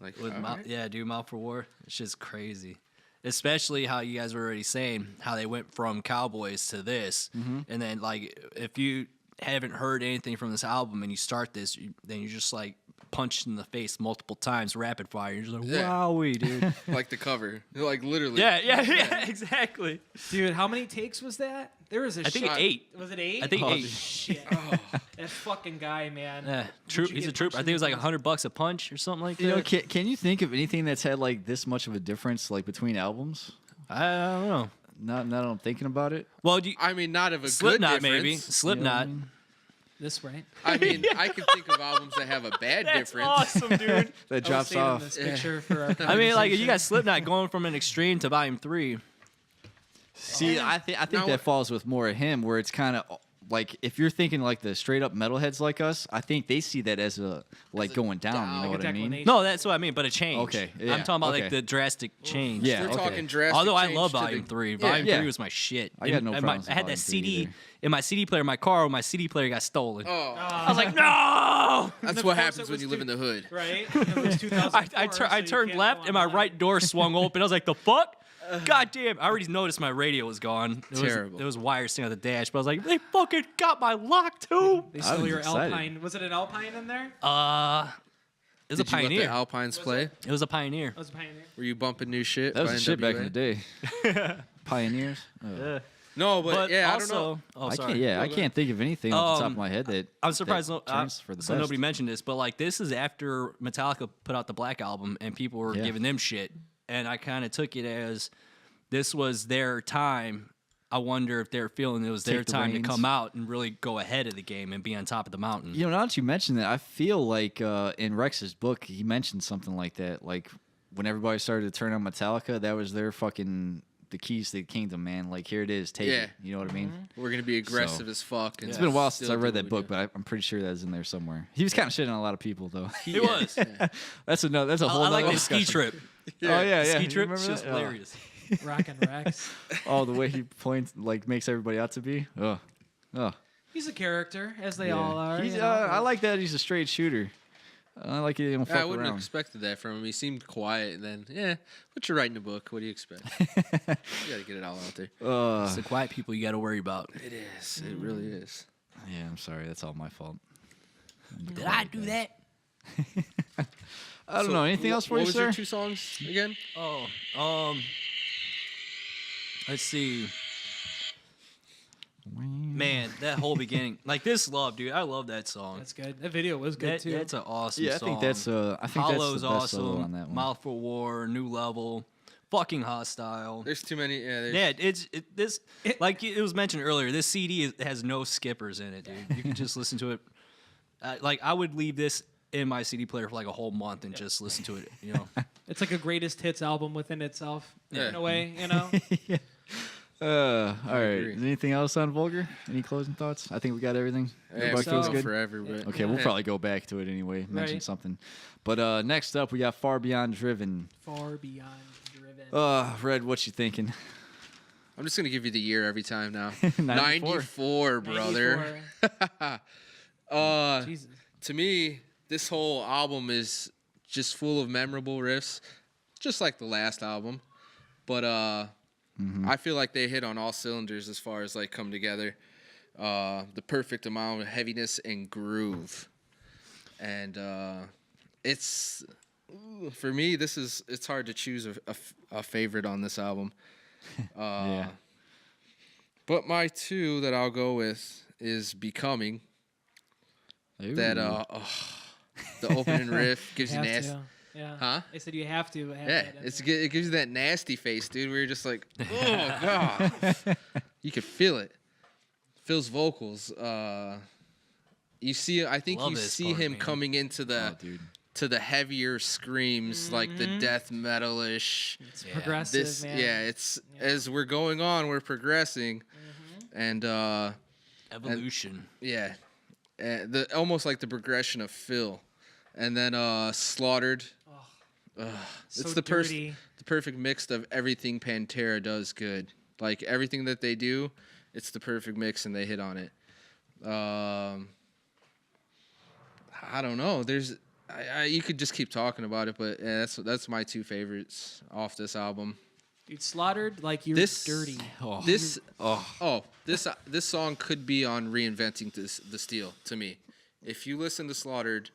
Like, With all right. Yeah, dude, Mouth for War. It's just crazy. Especially how you guys were already saying how they went from Cowboys to this. And then, like, if you haven't heard anything from this album and you start this, then you're just like punched in the face multiple times, rapid fire. You're just like, Yeah. wowee, dude. Like the cover. Like literally. yeah, exactly. Dude, how many takes was that? There was a I think shot. 8. Was it 8? I think oh, 8. Shit. That fucking guy, man. Yeah, Would troop. you He's a get troop. punched I in think it was the like face? $100 a punch or something like that. You know, can you think of anything that's had like this much of a difference like between albums? I don't know. Now that I'm thinking about it. Well, I mean, not of a Slipknot good maybe. difference. Slipknot. This right? I mean, I can think of albums that have a bad That's difference. awesome, dude. That I was drops saving off. this picture for our I mean, like you conversation. got Slipknot going from an extreme to volume 3. See, I think Now- that falls with more of him, where it's kind of like if you're thinking like the straight up metalheads like us, I think they see that as a like going down. You know Like a what I mean? declination. No, that's what I mean, but a change. Okay, yeah, I'm talking about okay. like the drastic change. Yeah, We're okay. talking drastic. Although I change love to the- Volume 3. Yeah. Volume Yeah. 3 was my shit. I got no And problems I with had Volume that 3 CD either. in my CD player in my car when my CD player got stolen. Oh, I was like, no! that's of what course happens it when was you live in the hood. Right? It was 2004, I so turned you can't left go and my online. right door swung open. I was like, the fuck? God damn. I already noticed my radio was gone. Terrible. There was wires sitting on the dash, but I was like, they fucking got my lock too. They I stole was your excited. Alpine. Was it an Alpine in there? It was Did a you let Pioneer. the Alpines play? It was a Pioneer. It was a Pioneer. Were you bumping new shit? That was by the shit back in NWA? the day. Pioneers. Oh. Yeah. No, but, yeah, also, I don't know. Oh, I sorry. can't. Yeah, I Go can't think of anything off the top of Um, my head that I'm surprised that no, turns for the so best. nobody mentioned this, but like this is after Metallica put out the Black Album and people were Yeah. giving them shit, and I kind of took it as this was their time. I wonder if they're feeling it was their Take the time reins. to come out and really go ahead of the game and be on top of the mountain. You know, now that you mention that, I feel like in Rex's book he mentioned something like that. Like when everybody started to turn on Metallica, that was their fucking the keys to the kingdom, man. Like here it is, take Yeah. it. You know what I mean? We're gonna be aggressive as fuck. And It's been a while since still I read do that what book, we do. but I'm pretty sure that's in there somewhere. He was kind of shitting on a lot of people, though. It was. That's a whole. I like nother the ski discussion. trip. Oh yeah, yeah. Ski You trip remember is just that? hilarious. Rockin' Rex. Oh, the way he points, like, makes everybody out to be. Oh, oh. He's a character, as they Yeah. all are. He's, you know, I like that he's a straight shooter. I like it. He don't Yeah, I fuck wouldn't have around. expected that from him. He seemed quiet. And then, yeah, but you're writing a book. What do you expect? You gotta get it all out there. It's the quiet people you got to worry about. It is. It really is. Yeah, I'm sorry. That's all my fault. Did I do that? I don't know. Anything else for what you, was sir? your 2 songs again? Oh, let's see. Man, that whole beginning, like this love, dude. I love that song. That's good. That video was good, too. That's an awesome Yeah, I song. think that's. I think Hollow's that's the best solo awesome. on that one. Mouth for War, New Level, fucking Hostile. There's too many. Yeah, there's, Yeah, like it was mentioned earlier. This CD has no skippers in it, dude. You can just listen to it. Like I would leave this in my CD player for like a whole month and just listen to it. You know, It's like a greatest hits album within itself, Yeah. in a way, you know? All right. agree. Anything else on Vulgar? Any closing thoughts? I think we got everything. yeah, Everybody we so. feels can good. go forever. But Okay, we'll yeah. probably go back to it anyway. Mention Right. something. But next up, we got Far Beyond Driven. Far beyond driven. Red, what you thinking? I'm just gonna give you the year every time now. 94. 94, brother. 94. Jesus. To me, this whole album is just full of memorable riffs, just like the last album. But I feel like they hit on all cylinders as far as like come together. The perfect amount of heaviness and groove. And it's for me, it's hard to choose a favorite on this album. Yeah. But my 2 that I'll go with is Becoming. Ooh. That the opening riff gives you Have nasty. to. Yeah. Huh? I said you have to. Have Yeah, that in it there. gives you that nasty face, dude. Where you're just like, oh god, you could feel it. Phil's vocals. You see, I think Love you this see part, him man. coming into Oh, dude. the heavier screams, like the death metal-ish. It's Yeah. progressive, This, man. yeah, it's as we're going on, we're progressing, and Evolution. yeah, the almost like the progression of Phil, and then Slaughtered. So It's the dirty. the perfect mix of everything PanterA does good. Like everything that they do, it's the perfect mix, and they hit on it. I don't know. There's, you could just keep talking about it, but yeah, that's my two favorites off this album. Dude, Slaughtered like you're This dirty. This this song could be on Reinventing the Steel to me. If you listen to Slaughtered,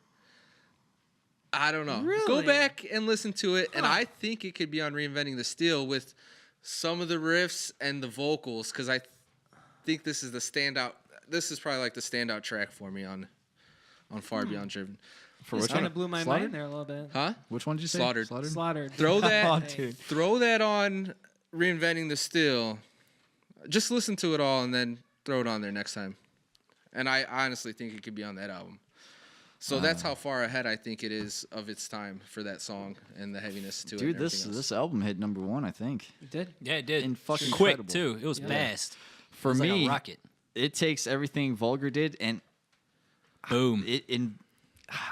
I don't know. Go Really? back and listen to it, and I think it could be on Reinventing the Steel with some of the riffs and the vocals, because I think this is the standout. This is probably like the standout track for me on Far Beyond Driven. For Just which kind one? of blew my Slaughtered? mind there a little bit. Huh? Which one did you say? Slaughtered. Slaughtered. Throw that. Oh, dude. Throw that on Reinventing the Steel. Just listen to it all and then throw it on there next time. And I honestly think it could be on that album. So that's how far ahead I think it is of its time for that song and the heaviness to it. Dude, and everything else. this album hit '1, I think. You did? Yeah, it did. And fucking quick incredible. too. It was Yeah. fast. For It was me, like a rocket. it takes everything Vulgar did, and Boom.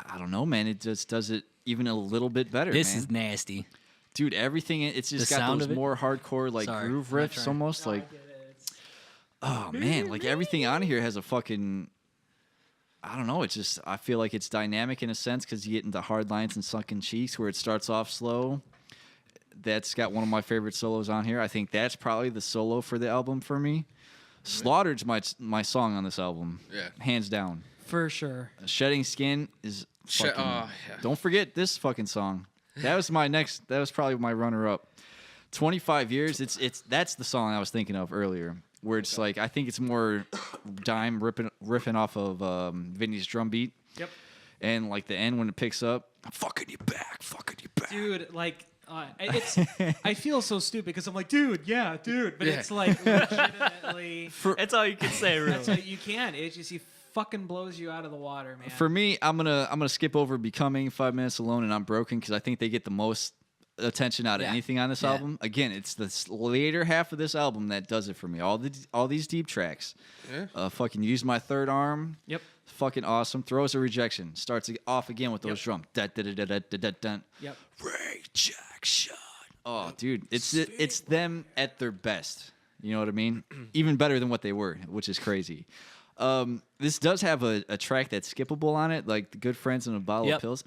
I don't know, man. It just does it even a little bit better. This man. is nasty. Dude, everything. It's just The got sound those of it? more hardcore, like Sorry, groove I'm not riffs, trying. almost No, I like. get it. It's- Oh man, like everything on here has a fucking. I don't know. It's just I feel like it's dynamic in a sense because you get into hard lines and sunken cheeks where it starts off slow. That's got one of my favorite solos on here. I think that's probably the solo for the album for me. Slaughtered's my song on this album. Yeah. Hands down. For sure. Shedding Skin is fucking. Yeah. Don't forget this fucking song. That was my next. That was probably my runner up. 25 years. It's that's the song I was thinking of earlier. Where it's like I think it's more dime riffing off of Vinny's drum beat. Yep. And like the end when it picks up, I'm fucking you back. Dude, like, it's. I feel so stupid because I'm like, dude, dude. But Yeah. it's like legitimately. That's all you can say, really. That's what you can. It just he fucking blows you out of the water, man. For me, I'm gonna skip over Becoming, 5 Minutes Alone, and I'm Broken because I think they get the most attention out of Yeah. anything on this Yeah. album. Again, it's the later half of this album that does it for me. All these deep tracks. Yeah. Fucking Use My Third Arm. Yep. Fucking awesome. Throws a Rejection. Starts off again with those drums. Da da da da da da da. Yep. Rejection. Oh, dude, it's them at their best. You know what I mean? Even better than what they were, which is crazy. This does have a track that's skippable on it, like the Good Friends and a Bottle Yep. of Pills.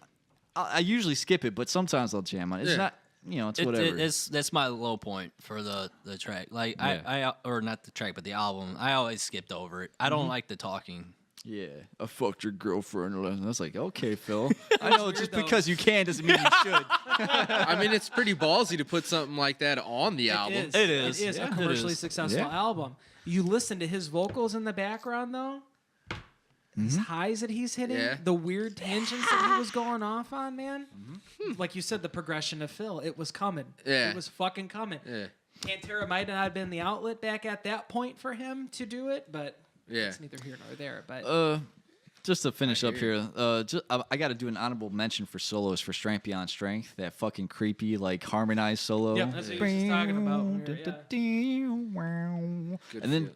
I usually skip it, but sometimes I'll jam on it. It's Yeah. not, it's whatever. That's my low point for the track. Like Yeah. I or not the track, but the album. I always skipped over it. I don't like the talking. Yeah, I fucked your girlfriend. I was like, okay, Phil. I know weird, just though. because you can doesn't mean you should. I mean, it's pretty ballsy to put something like that on the album. It is. It is. It is Yeah, a it commercially is. successful Yeah. album. You listen to his vocals in the background, though. These highs that he's hitting, Yeah. the weird tangents that he was going off on, man. Like you said, the progression of Phil, it was coming. Yeah. It was fucking coming. Yeah. PanterA might not have been the outlet back at that point for him to do it, but Yeah. it's neither here nor there. But Just to finish up hear here, I got to do an honorable mention for solos for Strength Beyond Strength. That fucking creepy, like harmonized solo. Yep, that's what he was just talking about when we Good And then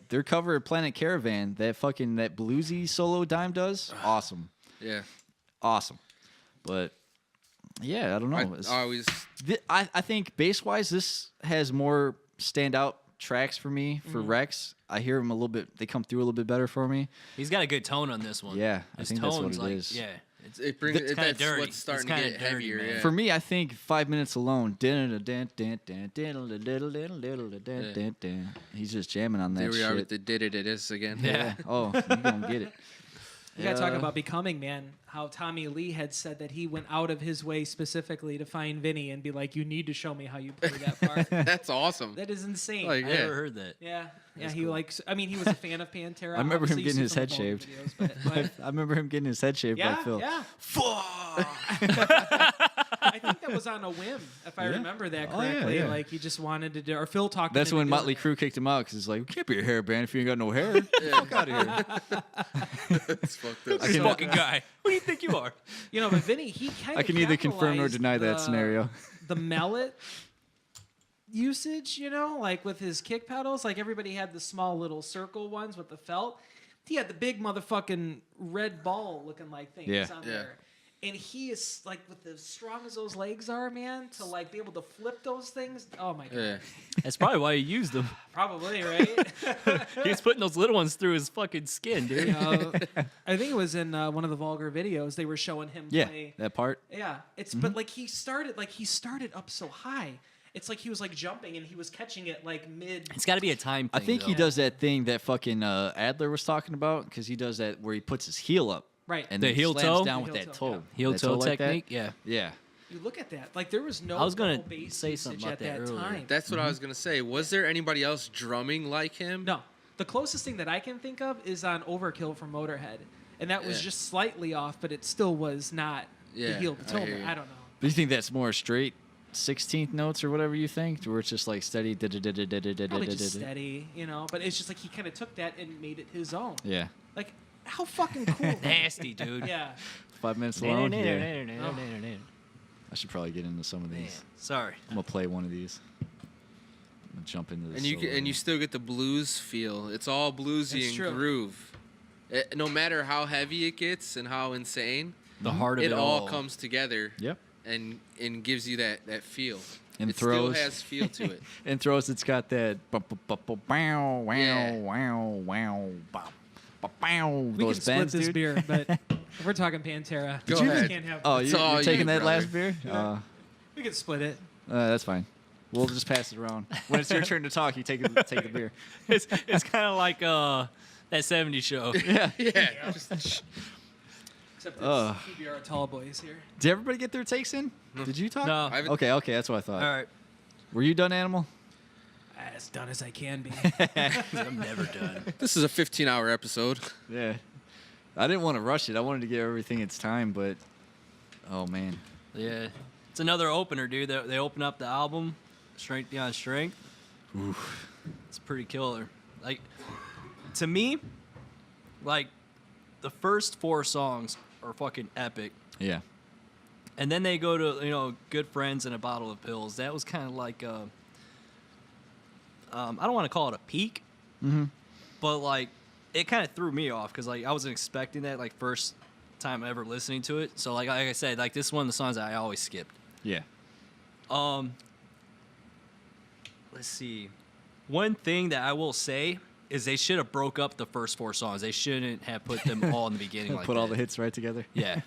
their cover of Planet Caravan, that bluesy solo Dime does, awesome, Yeah. awesome. But yeah, I don't know. I always. I think bass wise, this has more standout tracks for me for Rex. I hear them a little bit. They come through a little bit better for me. He's got a good tone on this one. Yeah, I His think that's what tone's it like, is. Yeah. It brings. kinda That's dirty. what's starting It's to kinda get dirty, heavier. man. Yeah. For me, I think 5 Minutes Alone. He's just jamming on that There we shit. are with the did it is again. Yeah. Oh, you gonna get it. We gotta talk about Becoming, man. How Tommy Lee had said that he went out of his way specifically to find Vinny and be like, "You need to show me how you play that part." That's awesome. That is insane. Like, I yeah. never heard that. Yeah. He likes. I mean, he was a fan of Pantera. I remember him Obviously, you getting see his from head the Vulgar shaved. videos, but I remember him getting his head shaved by Phil. yeah. Fuck. I think that was on a whim, if I Yeah. remember that Oh, yeah, correctly. yeah. Like he just wanted to do, or Phil talked. That's him when into Motley doing Crue kicked him out because he's like, "You can't be a hair band if you ain't got no hair. Get the fuck out of here." It's fucked up. This fucking guy. Who do you think you are? it. You know, but Vinny, he kind of. I can neither confirm nor deny that scenario. The mallet usage, you know, like with his kick pedals, like everybody had the small little circle ones with the felt. He had the big motherfucking red ball looking like things Yeah. on Yeah. there. And he is like, with as strong as those legs are, man, to like be able to flip those things. Oh my god, Yeah. That's probably why he used them. probably right. He was putting those little ones through his fucking skin, dude. I think it was in one of the Vulgar videos. They were showing him Yeah, play. that part. Yeah, it's but like he started up so high. It's like he was like jumping and he was catching it like mid. It's got to be a time I thing. think he though. does that thing that fucking Adler was talking about because he does that where he puts his heel up Right. and The then heel slams toe? down The with heel that toe, toe. Heel That toe like that? technique. Yeah. Yeah. You look at that. Like there was no. I was gonna double bass say something usage about at that earlier. time. That's what I was gonna say. Was there anybody else drumming like him? No, the closest thing that I can think of is on Overkill from Motorhead, and that was Yeah. just slightly off, but it still was not the Yeah, heel to toe. I hear you. I don't know. Do you think that's more straight 16th notes or whatever you think, where it's just like steady? Probably just steady, you know. But it's just like he kind of took that and made it his own. Yeah. Like how fucking cool. Nasty, dude. Yeah. 5 minutes alone. Yeah. I should probably get into some of Man, these. sorry. I'm gonna play one of these. I'm gonna jump into this. And you still get the blues feel. It's all bluesy That's and true. groove. No matter how heavy it gets and how insane, The heart of it it all comes together Yep. and gives you that feel. And it throws. still has feel to it. And throws. It's got that. Wow, wow, Yeah. wow, wow, bow, bow. We Those can split bends, this dude. beer, but if we're talking Pantera, Go we ahead. can't have. Oh, It's you're all taking you, that brother. last beer? We can split it. That's fine. We'll just pass it around. When it's your turn to talk, you take the beer. It's kind of like that 70s show. Yeah. Yeah. Just, Except Ugh. it's PBR Tall Boys here. Did everybody get their takes in? Did you talk? No. I haven't- Okay, that's what I thought. All right. Were you done, Animal? As done as I can be. I'm never done. this is a 15-hour episode. Yeah. I didn't want to rush it. I wanted to give everything its time, but oh man. Yeah. It's another opener, dude. They open up the album, Strength Beyond Strength. It's pretty killer. Like, to me, like, the first 4 songs are fucking epic. Yeah. And then they go to, Good Friends and a Bottle of Pills. That was kind of like I don't want to call it a peak, but, like, it kind of threw me off because, like, I wasn't expecting that, like, first time ever listening to it. So, like I said, like, this is one of the songs that I always skipped. Yeah. Let's see. One thing that I will say is they should have broke up the first 4 songs. They shouldn't have put them all in the beginning like Put that. all the hits right together. Yeah.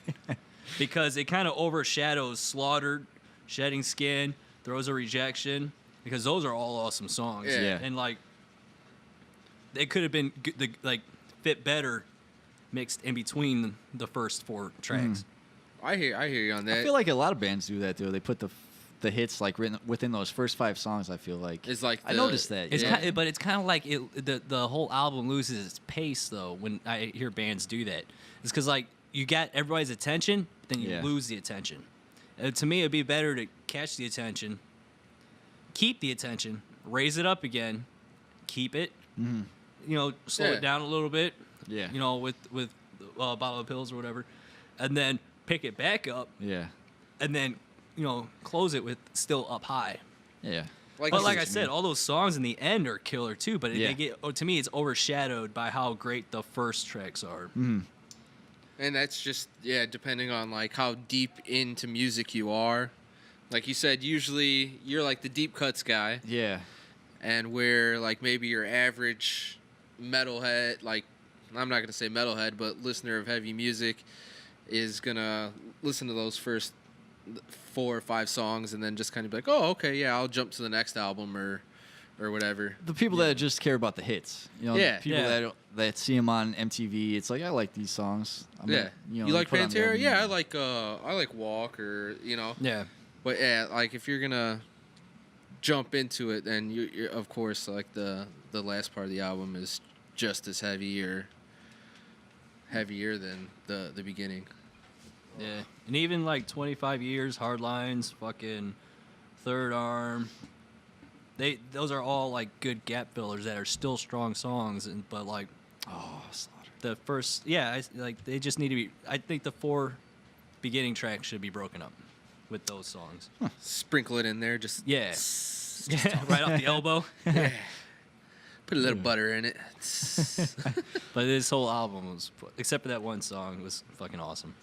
Because it kind of overshadows Slaughtered, Shedding Skin, Throws a Rejection, because those are all awesome songs. Yeah. Yeah. And, like, they could have been, fit better mixed in between the first 4 tracks. I hear you on that. I feel like a lot of bands do that, though. They put the hits like written within those first 5 songs. I feel like It's like I the- noticed that. It's yeah. but it's kind of like the whole album loses its pace, though, when I hear bands do that. It's because, like, you got everybody's attention, then you Yeah. lose the attention. To me, it'd be better to catch the attention, keep the attention, raise it up again, keep it, slow Yeah. it down a little bit, Yeah. with a bottle of pills or whatever, and then pick it back up, Yeah. and then, close it with still up high. Yeah. Like But you like said, I said, all those songs in the end are killer too. But Yeah. they get, to me, it's overshadowed by how great the first tracks are. and that's just depending on like how deep into music you are. Like you said, usually you're like the deep cuts guy, Yeah. and where like maybe your average metalhead, like I'm not gonna say metalhead, but listener of heavy music is gonna listen to those first 4 or 5 songs and then just kind of be like, oh, okay, yeah, I'll jump to the next album or or whatever. The people that just care about the hits, you know, Yeah. people that see them on MTV. It's like I like these songs. You like put on the PanterA? album. Yeah, I like Walk, or Yeah. But yeah, like if you're gonna jump into it, then you're of course like the last part of the album is just as heavier than the beginning. Yeah. And even like 25 years, Hard Lines, fucking Third Arm. Those are all like good gap fillers that are still strong songs, but like Slaughter. the first, like they just need to be. I think the 4 beginning tracks should be broken up with those songs. Sprinkle it in there, just Yeah, right off the elbow. yeah. Put a little butter in it. But this whole album was, except for that one song, was fucking awesome.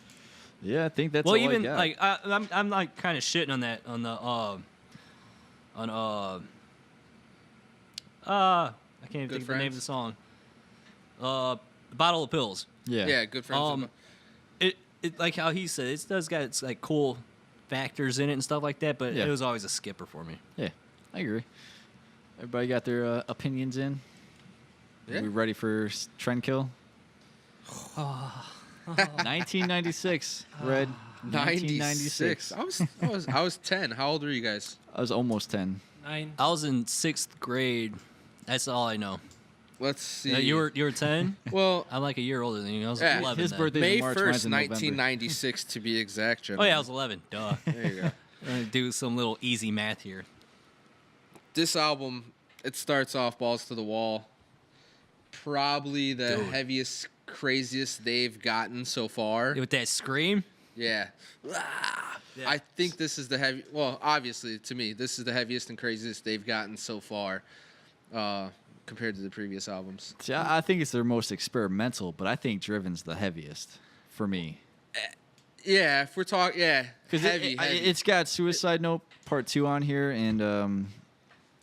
Yeah, I think that's Well, all even I got. like I'm like kind of shitting on that I can't even think of the name of the song. Bottle of Pills. Yeah, good friends. It like how he said it does got its like cool factors in it and stuff like that, but Yeah. it was always a skipper for me. Yeah, I agree. Everybody got their opinions in. Yeah. We ready for Trendkill? 1996, Red. 96. I was 10. How old were you guys? I was almost 10. 9. I was in 6th grade. That's all I know. Let's see. You were 10. well, I'm like a year older than you. I was Yeah. 11. His then. birthday- May March, 1st, mine's in November. 1996 to be exact. Oh Gentlemen. yeah, I was 11. Duh. There you go. I'm gonna do some little easy math here. This album, it starts off balls to the wall. Probably the Dude. heaviest, craziest they've gotten so far. With that scream. Yeah. Yeah. I think this is the heavy. Well, obviously, to me, this is the heaviest and craziest they've gotten so far, compared to the previous albums. See, I think it's their most experimental, but I think Driven's the heaviest for me. Yeah, if we're talking, yeah, Because heavy. it's got Suicide Note Part 2 on here and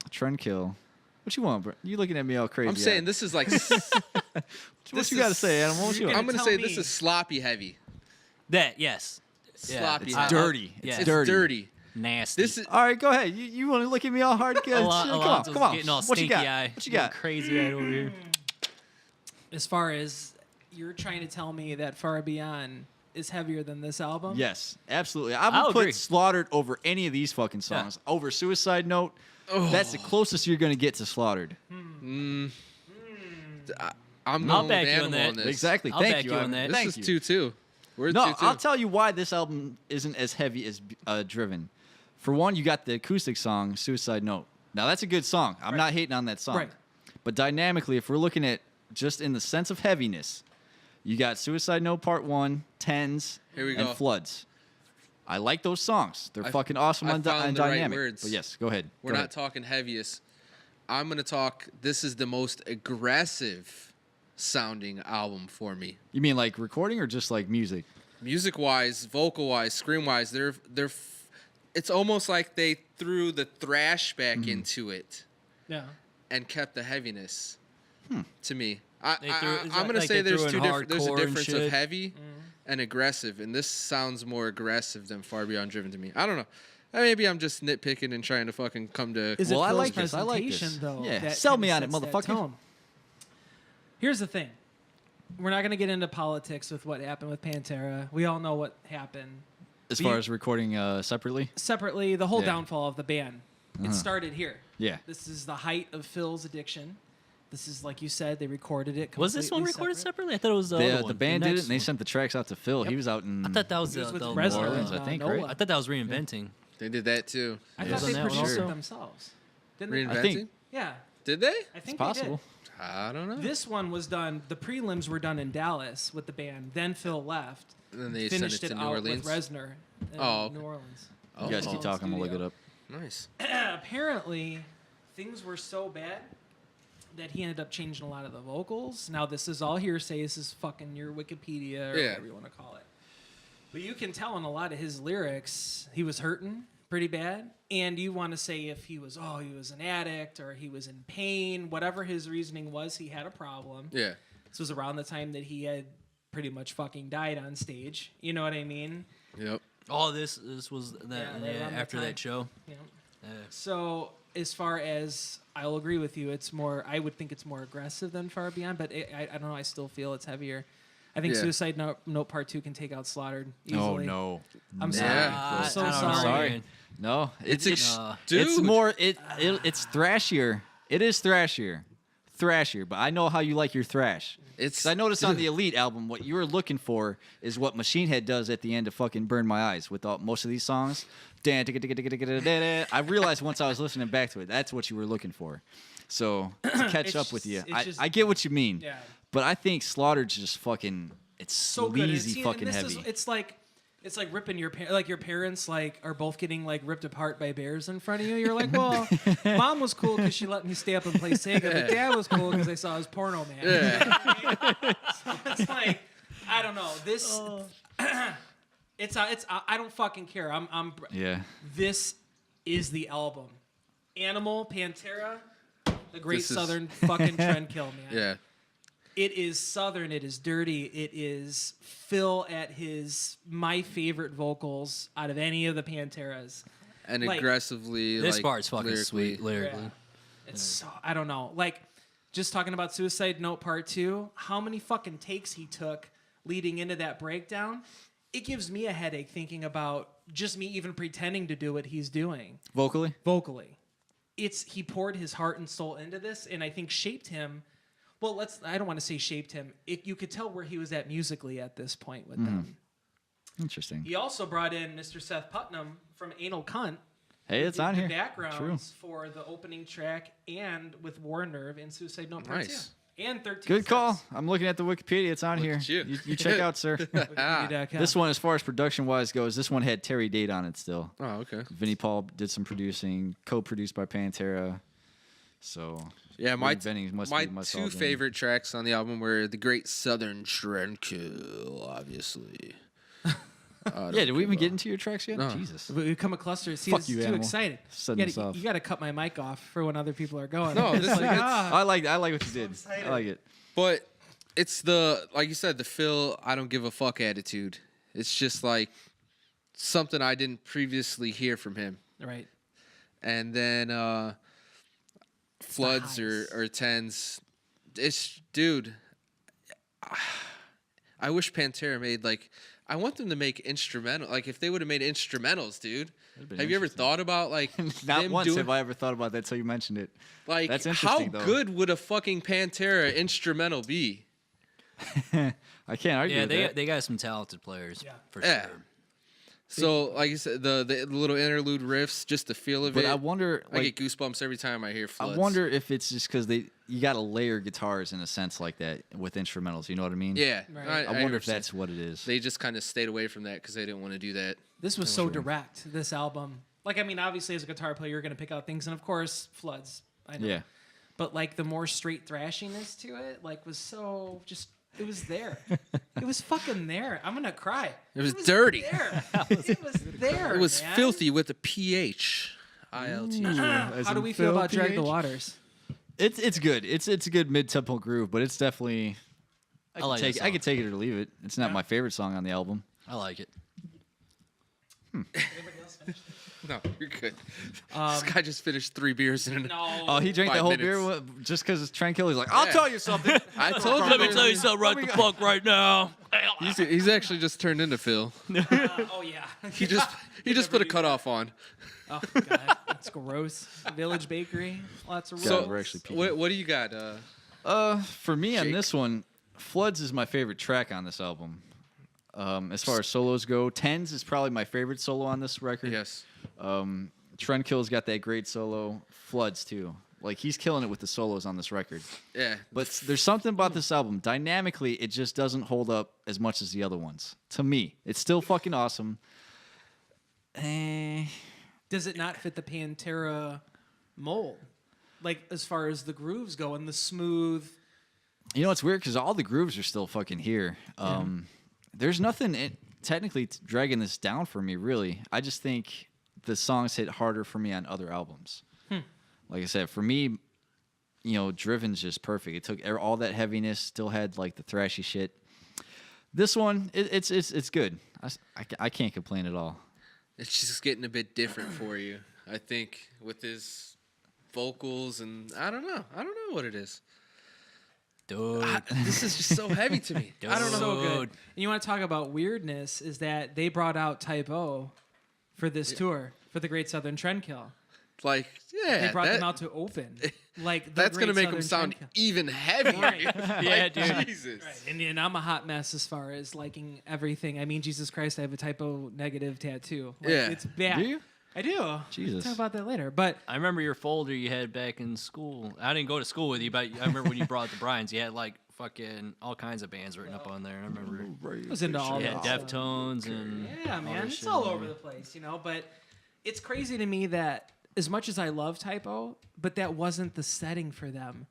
Trendkill. What you want, bro? You looking at me all crazy. I'm saying this is like. What you got to say, Adam? What you You're want? I'm gonna tell say me. this is sloppy heavy. That yes. Yeah, Sloppy. It's heavy. dirty. yeah. It's It's dirty. dirty. Nasty. This is. All right, go ahead. You want to look at me all hard? Come on. Getting all What you stinky got? eye. What you got? Crazy eyed over here. As far as you're trying to tell me that Far Beyond is heavier than this album? Yes, absolutely. I I'll would put agree. Slaughtered over any of these fucking songs. Over Suicide Note. That's the closest you're going to get to Slaughtered. I'm I'll going back with you on Animal that. on this. Exactly. I'll Thank back you. you on Ivan. that. This Thank is you. 2-2. We're No, 2-2. I'll tell you why this album isn't as heavy as Driven. For one, you got the acoustic song "Suicide Note." Now that's a good song. I'm not hating on that song. Right. But dynamically, if we're looking at just in the sense of heaviness, you got "Suicide Note" Part 1, "Tens," Here we and go. "Floods." I like those songs. They're fucking awesome I on found the right dynamic. words. But yes, go ahead. We're Go not ahead. talking heaviest. I'm gonna talk. This is the most aggressive sounding album for me. You mean like recording or just like music? Music wise, vocal wise, scream wise, it's almost like they threw the thrash back Mm-hmm. into it Yeah. and kept the heaviness. Hmm. To me, They threw- is I'm that gonna like say they there's threw in there's a hardcore and difference of shit? heavy and aggressive, and this sounds more aggressive than Far Beyond Driven to me. I don't know. Maybe I'm just nitpicking and trying to fucking come to. Is Well, it I Phil's like this. I like presentation, this. though? Yeah. that Sell kinda me on it, sets that motherfucker. tone? Here's the thing. We're not going to get into politics with what happened with PanterA. We all know what happened. As But far you- as recording separately? Separately, the whole Yeah. downfall of the band. It started here. Yeah. This is the height of Phil's addiction. This is, like you said, they recorded it. Was this one completely recorded separate? separately? I thought it was the other one. The band did it, next and they one. sent the tracks out to Phil. He was out in. I thought that was It was the with New Reznor Orleans, and, I think, Nola. right? I thought that was reinventing. They did that too. I Yeah. thought they Wasn't that one produced also? it themselves. Didn't Reinventing? they? I think- Yeah, Did they? I It's think possible. they I don't know. did. This one was done. The prelims were done in Dallas with the band. Then Phil left. And then they sent Finished it to New out Orleans. with Reznor in Oh, okay. New Orleans. Oh, You guys keep talking. I'm gonna look it up. nice. Apparently, things were so bad that he ended up changing a lot of the vocals. Now, this is all hearsay. This is fucking your Wikipedia or Yeah. whatever you want to call it. But you can tell in a lot of his lyrics, he was hurting pretty bad. And you want to say if he was an addict or he was in pain, whatever his reasoning was, he had a problem. Yeah. This was around the time that he had pretty much fucking died on stage. You know what I mean? Yep. Oh, this was that Yeah, right around that after time. that show. Yeah. Yeah. So as far as I'll agree with you, it's more. I would think it's more aggressive than Far Beyond, but I don't know. I still feel it's heavier. I think Yeah. Suicide Note Part 2 can take out Slaughtered easily. Oh no. I'm sorry. Yeah. I'm so I don't sorry. know, Sorry. man. No, It's it's dude. more it's thrashier. It is thrashier, but I know how you like your thrash. It's 'Cause I noticed on the Elite album, what you were looking for is what Machine Head does at the end of fucking Burn My Eyes with most of these songs. I realized once I was listening back to it, that's what you were looking for. So to catch It's up with you, just- it's just- I get what you mean. Yeah. But I think Slaughtered's just fucking, it's So good. And sleazy see, fucking and this heavy. it's like ripping your your parents like are both getting like ripped apart by bears in front of you. You're like, well, mom was cool because she let me stay up and play Sega, but dad was cool because I saw his porno man. So it's like, I don't know. This, it's I don't fucking care. Yeah. This is the album. Animal, Pantera, the Great This is- Southern fucking Trendkill, man. Yeah. It is southern. It is dirty. It is Phil at my favorite vocals out of any of the Panteras. And Like- aggressively. This like, part's fucking lyrically. sweet lyrically. Yeah. It's so, I don't know. Like, just talking about Suicide Note Part 2, how many fucking takes he took leading into that breakdown, it gives me a headache thinking about just me even pretending to do what he's doing Vocally? vocally. He poured his heart and soul into this, and I think shaped him. Well, I don't want to say shaped him. You could tell where he was at musically at this point with them. Interesting. He also brought in Mr. Seth Putnam from Anal Cunt. Hey, it's did on the here. backgrounds for the opening track and with War Nerve in Suicide Note Part Nice. 2. And 13 Good call. Steps. I'm looking at the Wikipedia. It's on Look here. at you. You check out, sir. Wikipedia.com. This one, as far as production-wise goes, this one had Terry Date on it still. Oh, okay. Vinnie Paul did some producing, co-produced by Pantera. So Yeah, my Reinventing must my be must two all been- favorite tracks on the album were the Great Southern Trendkill, obviously. Yeah, did we even get into your tracks yet? No. Jesus. We become a cluster. See, Fuck it's you, too animal. excited. Setting this off. You got to cut my mic off for when other people are going. No, It's this- like, I like what you did. I like it. But it's like you said, the Phil I don't give a fuck attitude. It's just like something I didn't previously hear from him. right. And then Floods highs. or Tens. Dude, I wish Pantera made I want them to make instrumental. Like if they would have made instrumentals, dude. been Have you ever interesting. thought about like Not them once doing, have I ever thought about that until you mentioned it. like That's how interesting, though. good would a fucking Pantera instrumental be? I can't argue Yeah, with that. they got some talented players for Yeah. sure. So like you said, the little interlude riffs, just the feel of But it. I wonder, I like, get goosebumps every time I hear Floods. I wonder if it's just because you got to layer guitars in a sense like that with instrumentals. You know what I mean? Yeah, Right. I wonder if understand. that's what it is. They just kind of stayed away from that because they didn't want to do that. This was so direct, this album. Like, I mean, obviously, as a guitar player, you're going to pick out things. And, of course, Floods. I know. Yeah. But, like, the more straight thrashiness to it, like, was so just... It was there. It was fucking there. I'm going to cry. It was dirty. There. It was there, It was man. filthy with a PH. ILT. As How do in we feel about Phil Drag the PH? Waters? It's good. It's a good mid-tempo groove, but it's definitely. I like this I song. could take it or leave it. It's not my favorite song on the album. I like it. No, you're good. This guy just finished 3 beers in an No. Oh, he drank the 5 whole minutes. beer just because it's Trendkill. He's like, I'll Yeah. tell you something. I told you. Let me tell you something right the fuck right now. He's actually just turned into Phil. Oh, yeah. He just put a cutoff on. Oh, God. That's gross. Village Bakery. Lots of God, rules. we're actually peeking. What do you got? For me on Jake. this one, Floods is my favorite track on this album. As far as solos go, Tens is probably my favorite solo on this record. Yes. Trendkill's got that great solo. Floods too. Like he's killing it with the solos on this record. Yeah. But there's something about this album. Dynamically, it just doesn't hold up as much as the other ones. To me, it's still fucking awesome. Does it not fit the Pantera mold? Like, as far as the grooves go and the smooth... You know, it's weird because all the grooves are still fucking here. There's nothing technically dragging this down for me, really. I just think the songs hit harder for me on other albums. Like I said, for me, you know, Driven's just perfect. It took all that heaviness, still had like the thrashy shit. This one, it's good. I can't complain at all. It's just getting a bit different for you, I think, with his vocals, and I don't know what it is. Dude. This is just so heavy to me. I don't know. So good. And you want to talk about weirdness? Is that they brought out Type O for this tour for the Great Southern Trendkill. Like, yeah, They brought them out to open. Like that's going to make them sound even heavier. Right. Yeah, dude. Jesus. Right. And I'm a hot mess as far as liking everything. I mean, Jesus Christ, I have a Type O negative tattoo. Like, Yeah. It's bad. Do you? I do. Jesus. We'll talk about that later. But I remember your folder you had back in school. I didn't go to school with you, but I remember when you brought the Bryans, you had like fucking all kinds of bands written up on there. I remember. I was into all You had that stuff. Deftones and Yeah, all man. that It's shit all on over there. the place, But it's crazy to me that as much as I love Type O, but that wasn't the setting for them.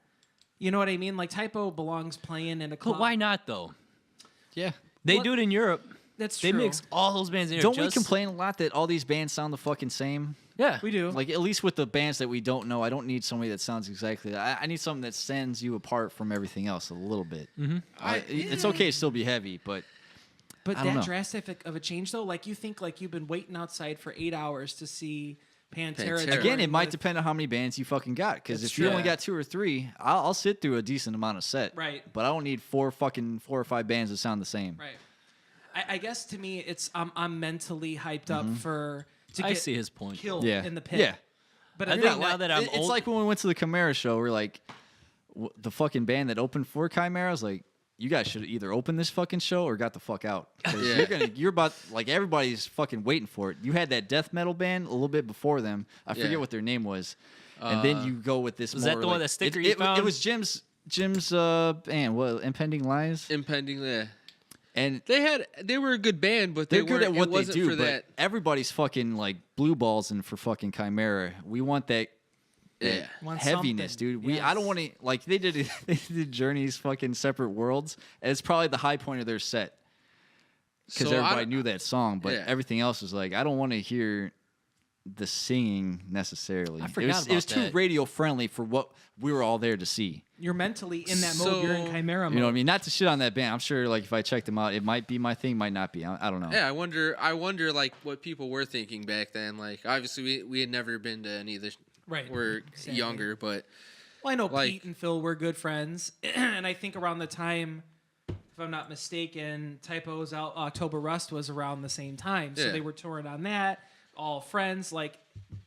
You know what I mean? Like Type O belongs playing in a club. But why not though? Yeah. They Well, do it in Europe. That's They true. mix all those bands in there. Don't we just- complain a lot that all these bands sound the fucking same? Yeah. We do. Like, at least with the bands that we don't know, I don't need somebody that sounds exactly I need something that sends you apart from everything else a little bit. Mm-hmm. It's okay to still be heavy, but But I don't that know. drastic of a change, though, like you think like you've been waiting outside for 8 hours to see Pantera. Pantera. touring again, it might with- depend on how many bands you fucking got. Because That's if you true. only got 2 or 3, I'll sit through a decent amount of set. Right. But I don't need 4 or 5 bands that sound the same. Right. I guess to me, it's I'm mentally hyped up to I get see his point. killed Yeah. in the pit. Yeah. But I I think think now that I'm It's old, like when we went to the Chimera show, we're like, the fucking band that opened for Chimera, I was like, you guys should have either opened this fucking show or got the fuck out. 'Cause Yeah. you're about, like, everybody's fucking waiting for it. You had that death metal band a little bit before them. I forget Yeah. what their name was. And then you go with this Was more that the like, one, that sticker it, you it, found? It was Jim's band, what, Impending Lies? Impending, yeah. And They were a good band, but they're good at what it they wasn't do, for but that. everybody's fucking, like, blue balls in for fucking Chimera. We want that Yeah. Want heaviness, something. dude. I don't Yes. want to like they did Journey's fucking Separate Worlds, and it's probably the high point of their set because So I everybody don't- knew that song, but Yeah. everything else was like I don't want to hear the singing necessarily. I forgot it was about too that. radio friendly for what we were all there to see. You're mentally in that mode. You're in So- Chimera mode. You know what I mean? Not to shit on that band. I'm sure like if I checked them out, it might be my thing, might not be. I don't know. Yeah, I wonder like what people were thinking back then. Like obviously we had never been to any of the Right. we're Exactly. younger, but Well, I know like- Pete and Phil were good friends, and I think around the time, if I'm not mistaken, Typo's out, October Rust was around the same time, so Yeah. they were touring on that. All friends. Like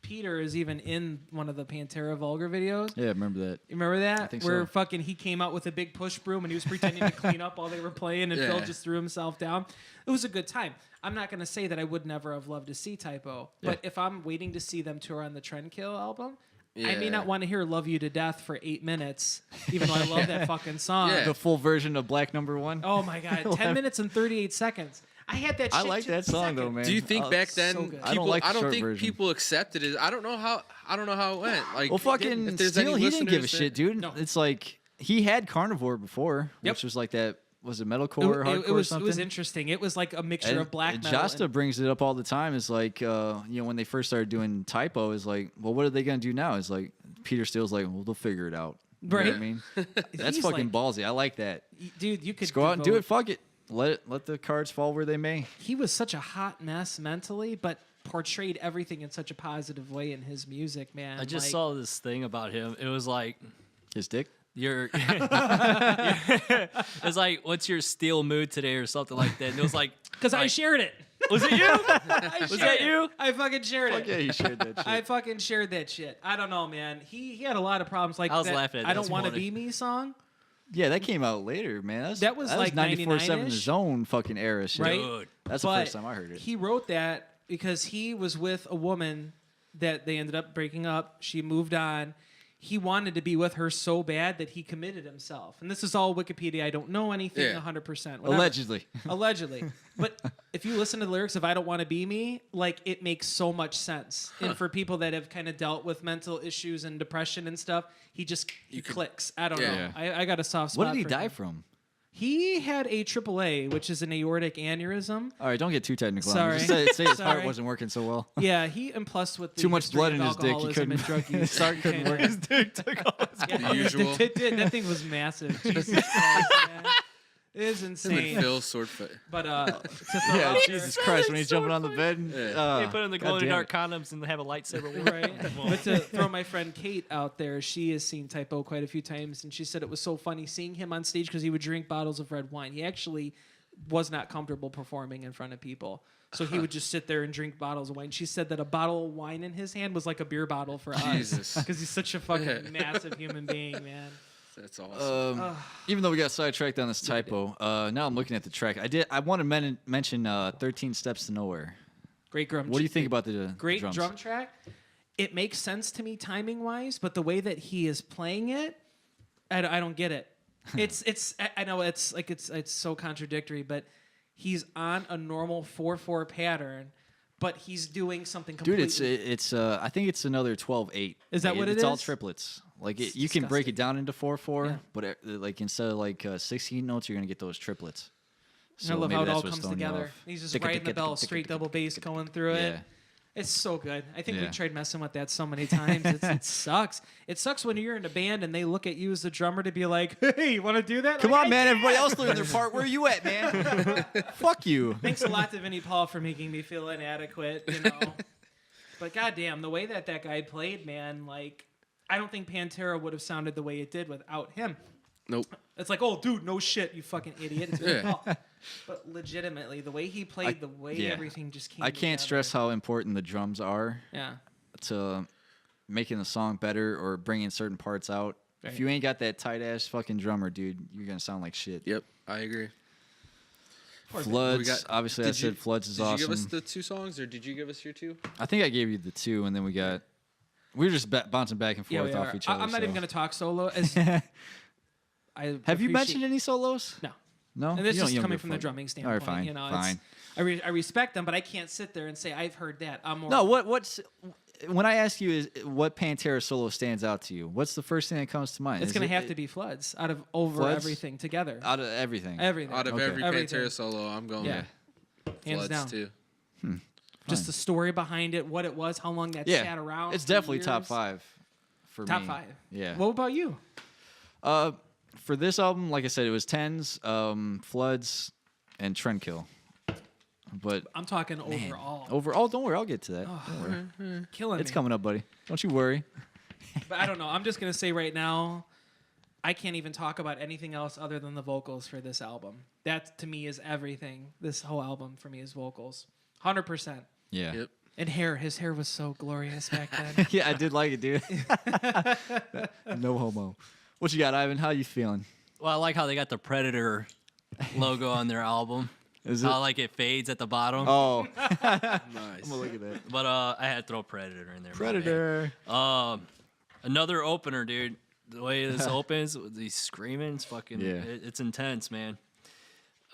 Peter is even in one of the Pantera Vulgar videos. Yeah, I remember that. You remember that? I think Where so. fucking he came out with a big push broom and he was pretending to clean up while they were playing, and Phil Yeah. just threw himself down. It was a good time. I'm not gonna say that I would never have loved to see Typo, but if I'm waiting to see them tour on the Trendkill album, I may Yeah. not want to hear "Love You to Death" for 8 minutes, even though I love that fucking song. Yeah. The full version of Black Number One. Oh my god, 10 minutes and 38 seconds. I had that. I shit like to that the song though, second. man. do you think back then so good. people I don't like the short think version. people accepted it. I don't know how it went. Like Well, fucking if there's any Steel, he didn't give a listeners shit, that- dude. No. It's like he had Carnivore before, Yep. which was like that. Was it metalcore or hardcore It was or something? interesting. It was like a mixture And of black metal. Jasta brings it up all the time. Is like, when they first started doing Typo, is like, well, what are they gonna do now? Is like Peter Steele's like, well, they'll figure it out. You know what Right. I mean, that's He's fucking like- ballsy. I like that. Dude, you could Just go out and do devote- it. Fuck it. Let the cards fall where they may. He was such a hot mess mentally, but portrayed everything in such a positive way in his music, man. I just Like, saw this thing about him. It was like His dick. your it's like what's your steel mood today or something like that. And it was like because I like, shared it. was it you? Was that you? I fucking shared Fuck it. yeah, he shared that shit. I fucking shared that shit. I don't know, man. He had a lot of problems. Like I was that laughing at I that don't this want to morning. be me song. Yeah, that came out later, man. That was like 94.7 99-ish. Zone fucking era shit. Right? Dude. That's the But first time I heard it. He wrote that because he was with a woman that they ended up breaking up. She moved on. He wanted to be with her so bad that he committed himself. And this is all Wikipedia. I don't know anything Yeah. 100%. whatever. Allegedly. Allegedly. But if you listen to the lyrics of I Don't Want to Be Me, like it makes so much sense. And for people that have kind of dealt with mental issues and depression and stuff, he clicks. I don't Yeah. know. I got a soft spot. What did he for die him. from? He had a AAA, which is an aortic aneurysm. All right, don't get too technical. on Sorry. it. Just say his heart Sorry. wasn't working so well. Yeah, and plus with the Too much history blood of in his dick, he alcoholism and couldn't- drug use, his heart couldn't work. His dick took all The usual. That thing was massive. Jesus Christ, man. It is Him and insane. Phil sword fight. But to throw Yeah, out Jesus Christ, when he's jumping on the bed. They put in the glow in the goddamn dark condoms and have a lightsaber. right. But to throw my friend Kate out there, she has seen Typo quite a few times, and she said it was so funny seeing him on stage because he would drink bottles of red wine. He actually was not comfortable performing in front of people. So he would just sit there and drink bottles of wine. She said that a bottle of wine in his hand was like a beer bottle for us. Jesus. Because he's such a fucking massive human being, man. That's awesome. Even though we got sidetracked on this typo, now I'm looking at the track. I want to mention 13 Steps to Nowhere. Great drum. What do you think about the Great drums? drum track. It makes sense to me timing wise, but the way that he is playing it, I don't get it. I know it's so contradictory, but he's on a normal 4/4 pattern, but he's doing something completely. Dude, it's I think it's another 12/8. Is that what it It's all is? triplets. Like It's you can break disgusting. it down into 4/4, Yeah. but like instead of like 16 notes, you're gonna get those triplets. I love maybe how it that's all what's comes throwing you together. off. He's just riding the bell, straight double bass going through it. Yeah. It's so good. I think we Yeah. tried messing with that so many times. It sucks. It sucks when you're in a band and they look at you as the drummer to be like, "Hey, you want to do that?" Come Like, on, I man! did. Everybody else doing their part. Where are you at, man? Fuck you. Thanks a lot to Vinnie Paul for making me feel inadequate, you know. But goddamn, the way that guy played, man, like I don't think PanterA would have sounded the way it did without him. Nope. It's like, oh, dude, no shit, you fucking idiot. It's Vinnie Yeah. Paul. But legitimately, the way he played, the way yeah. everything just came. I can't together. stress how important the drums are Yeah. to making the song better or bringing certain parts out. Right. If you ain't got that tight ass fucking drummer, dude, you're gonna sound like shit. Yep, I agree. Floods, We got- obviously, I Did you- said Floods is Did awesome. you give us the 2 songs, or did you give us your 2? I think I gave you the 2, and then we were just bouncing back and Yeah, forth we off are. each other. I'm not even so. going to talk solo. As I Have you appreciate- mentioned any solos? No. No. And this You don't- is you don't coming give a from the fuck. drumming All standpoint. right, fine, You know, fine. I respect them, but I can't sit there and say I've heard that. I'm more. No, what's when I ask you is what PanterA solo stands out to you? What's the first thing that comes to mind? It's Is going to it- have to be Floods out of over Floods? everything together. out of everything. Everything. Out of Okay. every Everything. PanterA solo, I'm going Yeah. Hands Floods down. too. Just the story behind it, what it was, how long that Yeah, sat around. it's for definitely top years. 5 for Top me. 5. Yeah. What about you? For this album, like I said, it was Tens, Floods, and Trendkill. But I'm talking overall. overall, don't worry, I'll get to that. Don't worry. Killing It's me. coming up, buddy. Don't you worry. But I don't know. I'm just going to say right now, I can't even talk about anything else other than the vocals for this album. That to me is everything. This whole album for me is vocals. 100%. Yeah. Yep. And hair. His hair was so glorious back then. Yeah, I did like it, dude. No homo. What you got, Ivan? How you feeling? Well, I like how they got the Predator logo on their album. Is it? How like it fades at the bottom. Oh, Nice. look at that. But I had to throw Predator in there. my bad. Predator. Another opener, dude. The way this opens, with these screaming, it's fucking. Yeah. It's intense, man.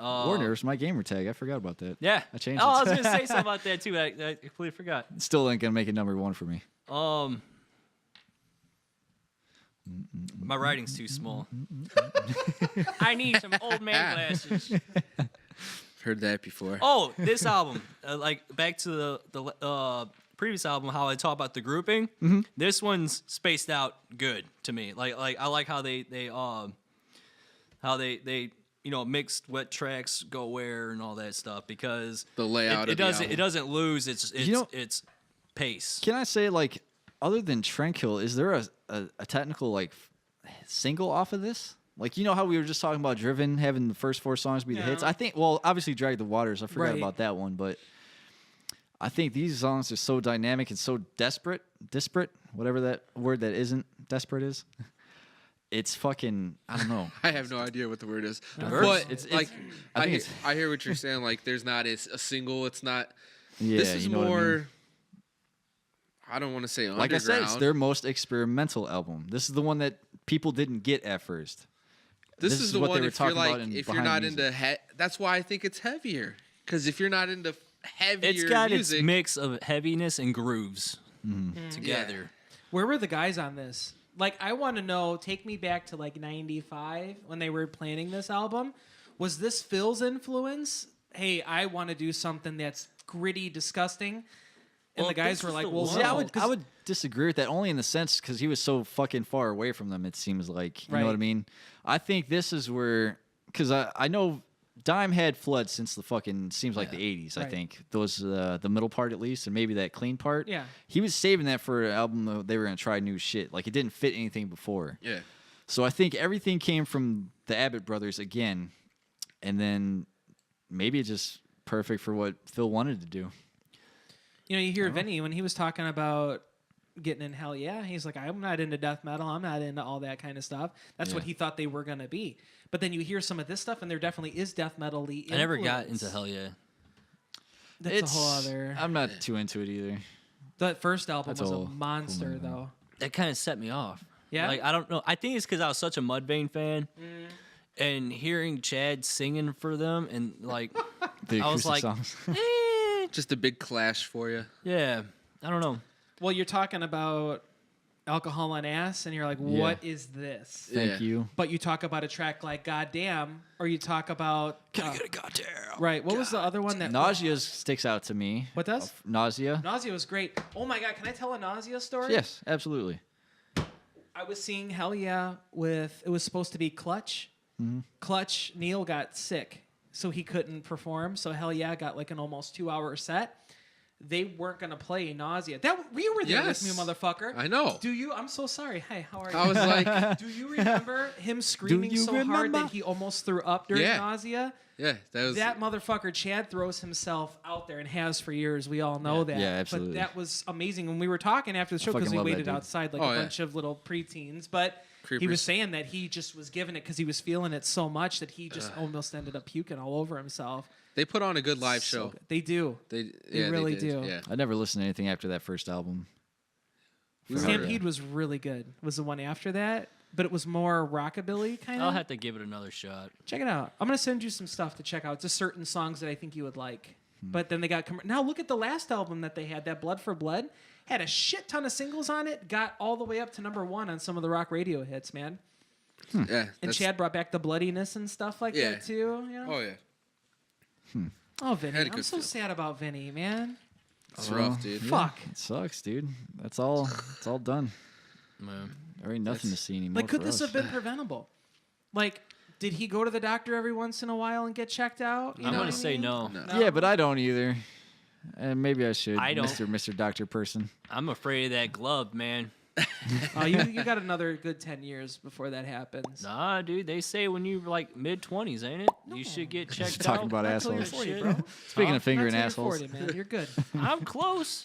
Warner is my gamer tag. I forgot about that. Yeah, I changed Oh, I it. was gonna say something about that too. I completely forgot. Still ain't gonna make it number 1 for me. My writing's too small. I need some old man glasses. Heard that before. Oh, this album, like back to the previous album, how I talked about the grouping. This one's spaced out good to me. Like I like how they mixed what tracks go where and all that stuff because The layout it of the doesn't album. it doesn't lose its You know- its pace. Can I say, like, other than Trendkill, is there a technical, like, single off of this? Like, you know how we were just talking about Driven having the first 4 songs be the hits? Yeah. I think, well, obviously Drag the Waters. I forgot Right. about that one, but I think these songs are so dynamic and so disparate, whatever that word that isn't desperate is. It's fucking, I don't know. I have no idea what the word is. Diverse. But It's- like, I I, think hear, it's- I hear what you're saying. Like, there's not a single. It's not. Yeah, This is you know what I more. mean? I don't want to say Like I underground. said, it's their most experimental album. This is the one that people didn't get at first. This this is is the what they one were if you're talking about like in if you're behind not music. into that's why I think it's heavier. Because if you're not into heavier It's got music, its mix of heaviness and grooves Mm-hmm. together. Where were the guys on this? Like, I want to know, take me back to like 95 when they were planning this album. Was this Phil's influence? Hey, I want to do something that's gritty, disgusting. And Well, the guys this were is like, the well, one. See, no, I would disagree with that only in the sense because he was so fucking far away from them. It seems like you know what I Right. mean. I think this is where because I know Dime had Flood since the fucking seems like the 80s. I Right. think those the middle part at least, and maybe that clean part. Yeah. He was saving that for an album that they were gonna try new shit. Like it didn't fit anything before. Yeah. So I think everything came from the Abbott brothers again, and then maybe it's just perfect for what Phil wanted to do. You know, you hear Vinny when he was talking about getting in Hell Yeah, he's like, I'm not into death metal. I'm not into all that kind of stuff. That's what he thought they were going to be. But then you hear some of this stuff, and there definitely is death metal-y I never got influence. into Hell Yeah. That's a whole other... I'm not too into it either. That first album That's was a all monster, cool, man. though. That kind of set me off. Yeah? Like, I don't know. I think it's because I was such a Mudvayne fan. And hearing Chad singing for them and, like, The I was acoustic like, songs. Just a big clash for you. yeah, I don't know. Well, you're talking about Alcohol on Ass, and you're like, what is this? Thank Yeah. you. But you talk about a track like Goddamn, or you talk about... Can I get a goddamn? Right. What was the other one that... Nausea sticks out to me. What does? Nausea. Nausea was great. Oh, my God. Can I tell a Nausea story? Yes, absolutely. I was seeing Hell Yeah with... It was supposed to be Clutch. Clutch, Neil got sick, so he couldn't perform. So Hell Yeah got like an almost 2-hour set. They weren't going to play Nausea. You were there with me, Yes. motherfucker. I know. Do you? I'm so sorry. Hey, how are you? I was like, Do you remember him screaming you so hard remember? that he almost threw up during Yeah. Nausea? yeah, that was. That motherfucker Chad throws himself out there and has for years. We all know that. Yeah, absolutely. But that was amazing when we were talking after the show because fucking we love that waited dude. outside like Oh, a yeah. bunch of little preteens. But he Creepers. was saying that he just was giving it because he was feeling it so much that he just almost ended up puking all over himself. They put on a good live So show. good. They do. They really did. do. Yeah. I never listened to anything after that first album. Stampede was really good. Was the one after that, but it was more rockabilly kind I'll of. have to give it another shot. Check it out. I'm gonna send you some stuff to check out. Just certain songs that I think you would like. But then they got now look at the last album that they had. That Blood for Blood had a shit ton of singles on it. Got all the way up to #1 on some of the rock radio hits, man. Yeah. And that's- Chad brought back the bloodiness and stuff like Yeah. that too. You know? Oh yeah. Oh, Vinny, Had a I'm good so feel. sad about Vinny, man. It's rough, dude. Fuck. It sucks, dude. That's all. It's all done. Man. There ain't nothing to see anymore. Like, could for this us. have been preventable? Like, did he go to the doctor every once in a while and get checked out? You I'm know going what to I say mean? no. No. Yeah, but I don't either. And maybe I should. I don't. Mr. Doctor person. I'm afraid of that glove, man. Oh, you got another good 10 years before that happens. Nah, dude, they say when you're like mid-20s, ain't it? You should get checked Talking out. about Not till you're assholes. 40, bro. Speaking of fingering Not till you're assholes, 40, man. You're good. I'm close.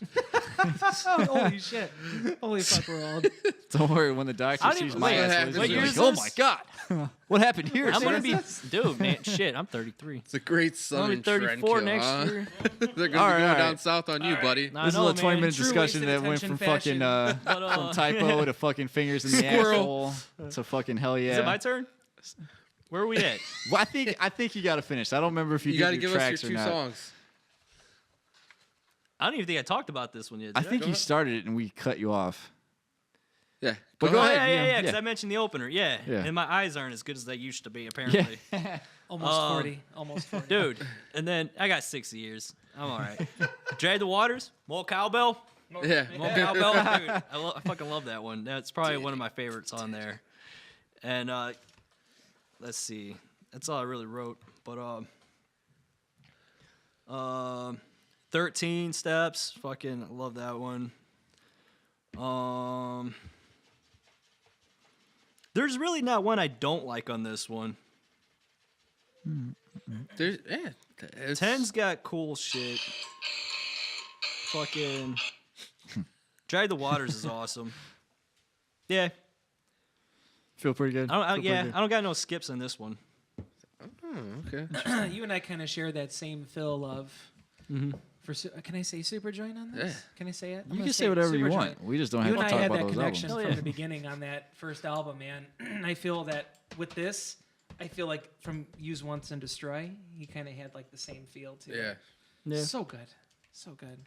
Holy shit. Holy fuck, we're old. don't worry. When the doctor I don't sees even- my wait, asshole, what he's gonna be year like, is "Oh this? my god, what happened here?" I'm going to Sam?" be, dude, man, shit, I'm 33. It's a great I'm son gonna in be 34 Trendkill, next huh? year. They're gonna be All right, going all down right. south on you, buddy. I This is a know, little 20-minute True discussion wasted that went attention from fucking But, from typo to fucking fingers in the Squirrel. asshole to fucking hell yeah. Is it my turn? Where are we at? Well, I think you got to finish. I don't remember if you, You did got to your give us tracks your or two not. songs. I don't even think I talked about this one yet. I did think Go you ahead. started it and we cut you off. Yeah. But go Oh, ahead. yeah, because yeah. I mentioned the opener. Yeah. Yeah. And my eyes aren't as good as they used to be, apparently. Almost 40. Almost 40. Dude, and then I got 60 years. I'm all right. Drag the Waters, More Cowbell. Yeah. More Cowbell. Dude, I fucking love that one. That's probably one of my favorites on there. And let's see. That's all I really wrote. But 13 Steps. Fucking love that one. There's really not one I don't like on this one. There's, yeah. It's, 10's got cool shit. Fucking Drag the Waters is awesome. Yeah, Feel pretty good. I Feel don't, pretty good. I don't got no skips in this one. okay. You and I kind of share that same fill of. For can I say Superjoint on this? Yeah. Can I say it? I'm You gonna can say whatever you Superjoint. want. We just don't You have and to I talk had about that those connection albums. Hell from yeah. the beginning on that first album, man. I feel that with this, I feel like from Use Once and Destroy, he kind of had like the same feel too. Yeah. Yeah. So good. So good.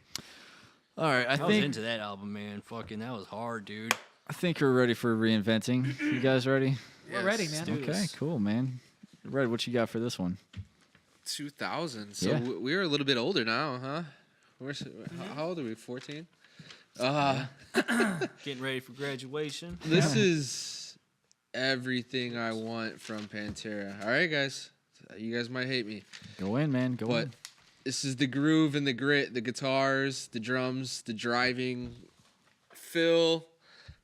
All right, I I was think into that album, man. Fucking, that was hard, dude. we're ready for reinventing. You guys ready? We're ready, man. do Okay, this. cool, man. Red, what you got for this one? 2000. So Yeah. we're a little bit older now, huh? How old are we? 14. Getting ready for graduation. This is everything I want from PanterA. All right, guys. You guys might hate me. Go in, man. Go But in. this is the groove and the grit, the guitars, the drums, the driving. Phil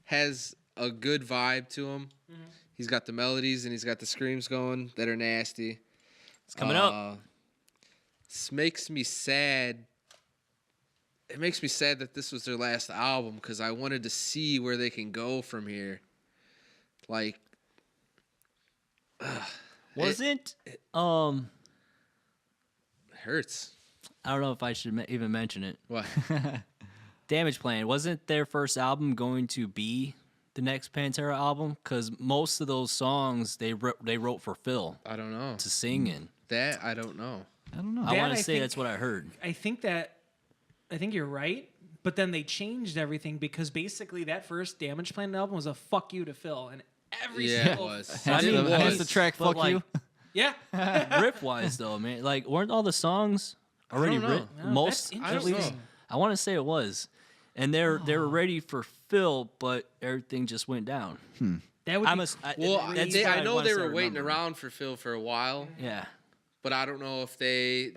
has a good vibe to him. Mm-hmm. He's got the melodies and he's got the screams going that are nasty. It's coming up. This makes me sad. It makes me sad that this was their last album because I wanted to see where they can go from here. Like, Wasn't it hurts. I don't know if I should even mention it. What? Damage Plan, wasn't their first album going to be the next PanterA album? Because most of those songs they wrote for Phil I don't know. to sing in. That I don't know. I don't know. I want I to say think- that's what I heard. I think you're right, but then they changed everything because basically that first Damage Plan album was a fuck you to Phil, and every Yeah, it single was. Hence I mean, the, it hence was, the track, but fuck like- you. yeah. Riff wise though, man, like weren't all the songs already don't know. written? No, Most, that's I don't know. interesting. I want to say it was, and they were ready for Phil, but everything just went down. That would I be must. Well, that's I what know wanna they say I were waiting remember. around for Phil for a while, Yeah, but I don't know if they.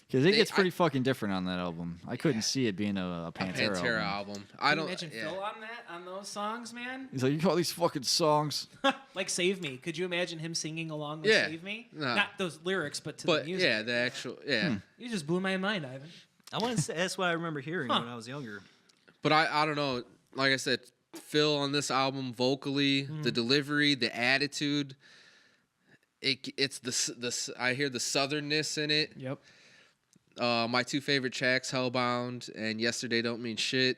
Because it They- gets pretty fucking different on that album. I couldn't see it being a Pantera, PanterA album. album. I Can don't you imagine yeah. Phil on those songs, man. He's like, you call these fucking songs? Like Save Me. Could you imagine him singing along with Yeah. Save Me? No. Not those lyrics, but to But the music. yeah, the actual yeah. You just blew my mind, Ivan. I want to say that's what I remember hearing Huh. when I was younger. But I don't know. Like I said, Phil on this album vocally, the delivery, the attitude. It's the I hear the southernness in it. Yep. My two favorite tracks, Hellbound and Yesterday Don't Mean Shit.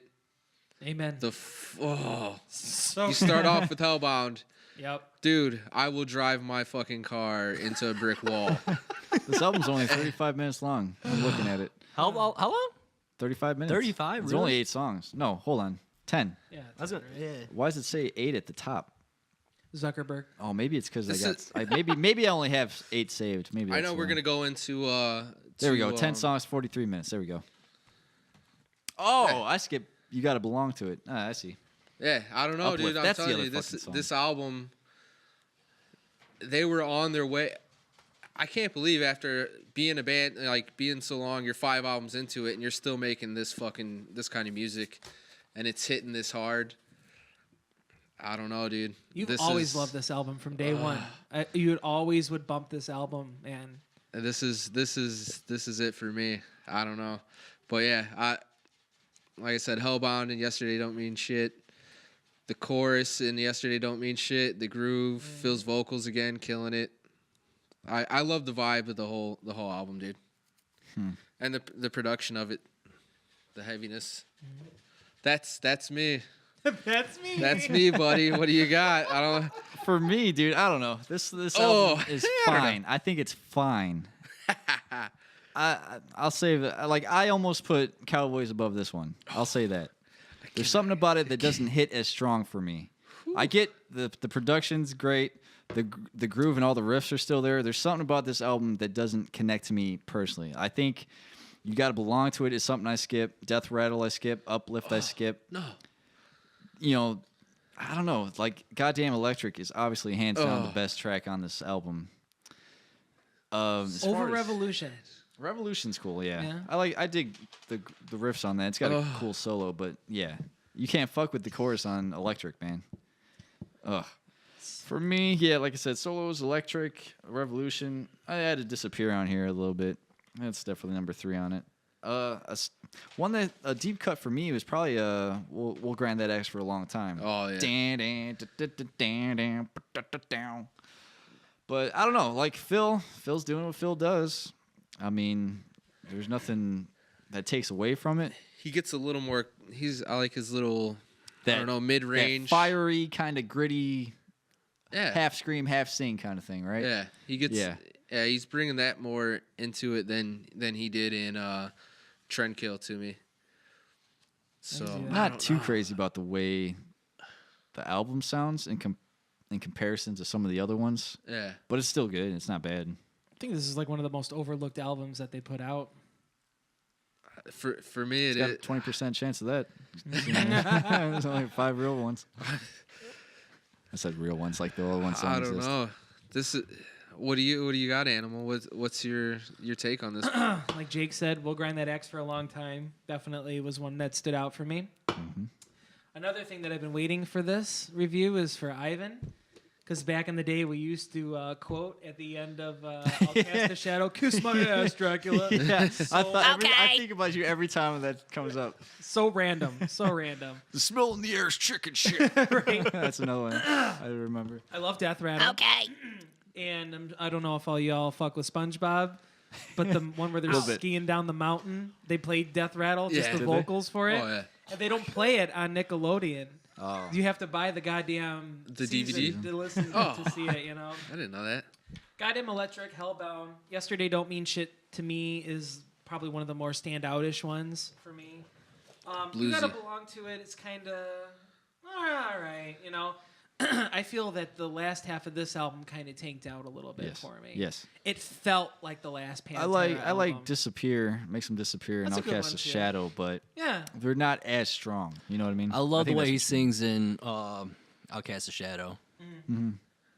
Amen. So You start off with Hellbound. Yep. Dude, I will drive my fucking car into a brick wall. This album's only 35 minutes long. I'm looking at it. How long? 35 minutes. 35, It's really? only 8 songs. No, hold on. 10. Yeah. I was gonna, yeah. Why does it say 8 at the top? Zuckerberg. Oh, maybe it's because This maybe I only have 8 saved. Maybe I that's know we're why. gonna go into There we go. to, 10 songs, 43 minutes. There we go. Oh, I skipped. You got to belong to it. Ah, I see. Yeah, I don't know, Uplift. dude. I'm That's the telling other you, this fucking song. this album, they were on their way. I can't believe after being a band, like being so long, you're 5 albums into it, and you're still making this kind of music, and it's hitting this hard. I don't know, dude. You've This always is- loved this album from day one. You always would bump this album, and This is it for me. I don't know, but yeah, like I said, Hellbound and Yesterday Don't Mean Shit. The chorus in Yesterday Don't Mean Shit. The groove, Phil's vocals again, killing it. I love the vibe of the whole album, dude. And the production of it, the heaviness. That's me. that's me. That's me, buddy. What do you got? I don't. For me, dude, I don't know. This Oh, album is I don't know. fine. I think it's fine. I'll say that. Like, I almost put Cowboys above this one. I'll say that. There's something about it that doesn't hit as strong for me. I get the production's great. The groove and all the riffs are still there. There's something about this album that doesn't connect to me personally. I think You Gotta Belong to It is something I skip. Death Rattle I skip. Uplift I skip. No. You know, I don't know. Like, Goddamn Electric is obviously hands down the best track on this album. As Over far as- Revolution. Revolution's cool, yeah. Yeah. I dig the riffs on that. It's got a cool solo, but yeah, you can't fuck with the chorus on Electric, man. Ugh. For me, yeah, like I said, solos, Electric, Revolution. I had to Disappear on here a little bit. That's definitely number 3 on it. One that a deep cut for me was probably we'll grind that X for a long time. Oh, yeah. But I don't know, like Phil's doing what Phil does. I mean, there's nothing that takes away from it. He gets a little more. I like his little. I don't know, mid That range. fiery, kind of gritty, Yeah. half scream, half sing kind of thing, right? Yeah. He gets. Yeah. Yeah. He's bringing that more into it than he did in Trendkill to me. So see that. I Not don't too know. crazy about the way the album sounds in comparison to some of the other ones, Yeah. but it's still good. It's not bad. I think this is like one of the most overlooked albums that they put out. For me, It's it got is. a 20% chance of that. There's only 5 real ones. I said real ones, like the old ones. I Don't don't exist. know. This is what do you got, Animal? What's your take on this? Like Jake said, we'll grind that axe for a long time. Definitely was one that stood out for me. Mm-hmm. Another thing that I've been waiting for this review is for Ivan. Because back in the day, we used to quote at the end of I'll Cast a Shadow, kiss my ass, Dracula. Yeah, So, I think about you every time that comes up. so random. So random. The smell in the air is chicken shit. Right? That's another one I remember. I love Death Rattle. Okay. And I don't know if all y'all fuck with SpongeBob, but the one where they're Little bit. skiing down the mountain, they played Death Rattle, just Yeah. the Did they? vocals for it. Oh yeah. And they don't play it on Nickelodeon. Oh. You have to buy the goddamn The season DVD? to listen Oh. to see it, you know. I didn't know that. Goddamn Electric, Hellbound. Yesterday Don't Mean Shit to me is probably one of the more standout-ish ones for me. You gotta Bluesy. belong to it. It's kind of all right, you know. I feel that the last half of this album kind of tanked out a little bit Yes. for me. Yes. It felt like the last PanterA I like album. Disappear, makes them disappear, and That's I'll a good cast one, a too. shadow, but Yeah. they're not as strong. You know what I mean? I love the think way that's he what you- sings in I'll Cast a Shadow.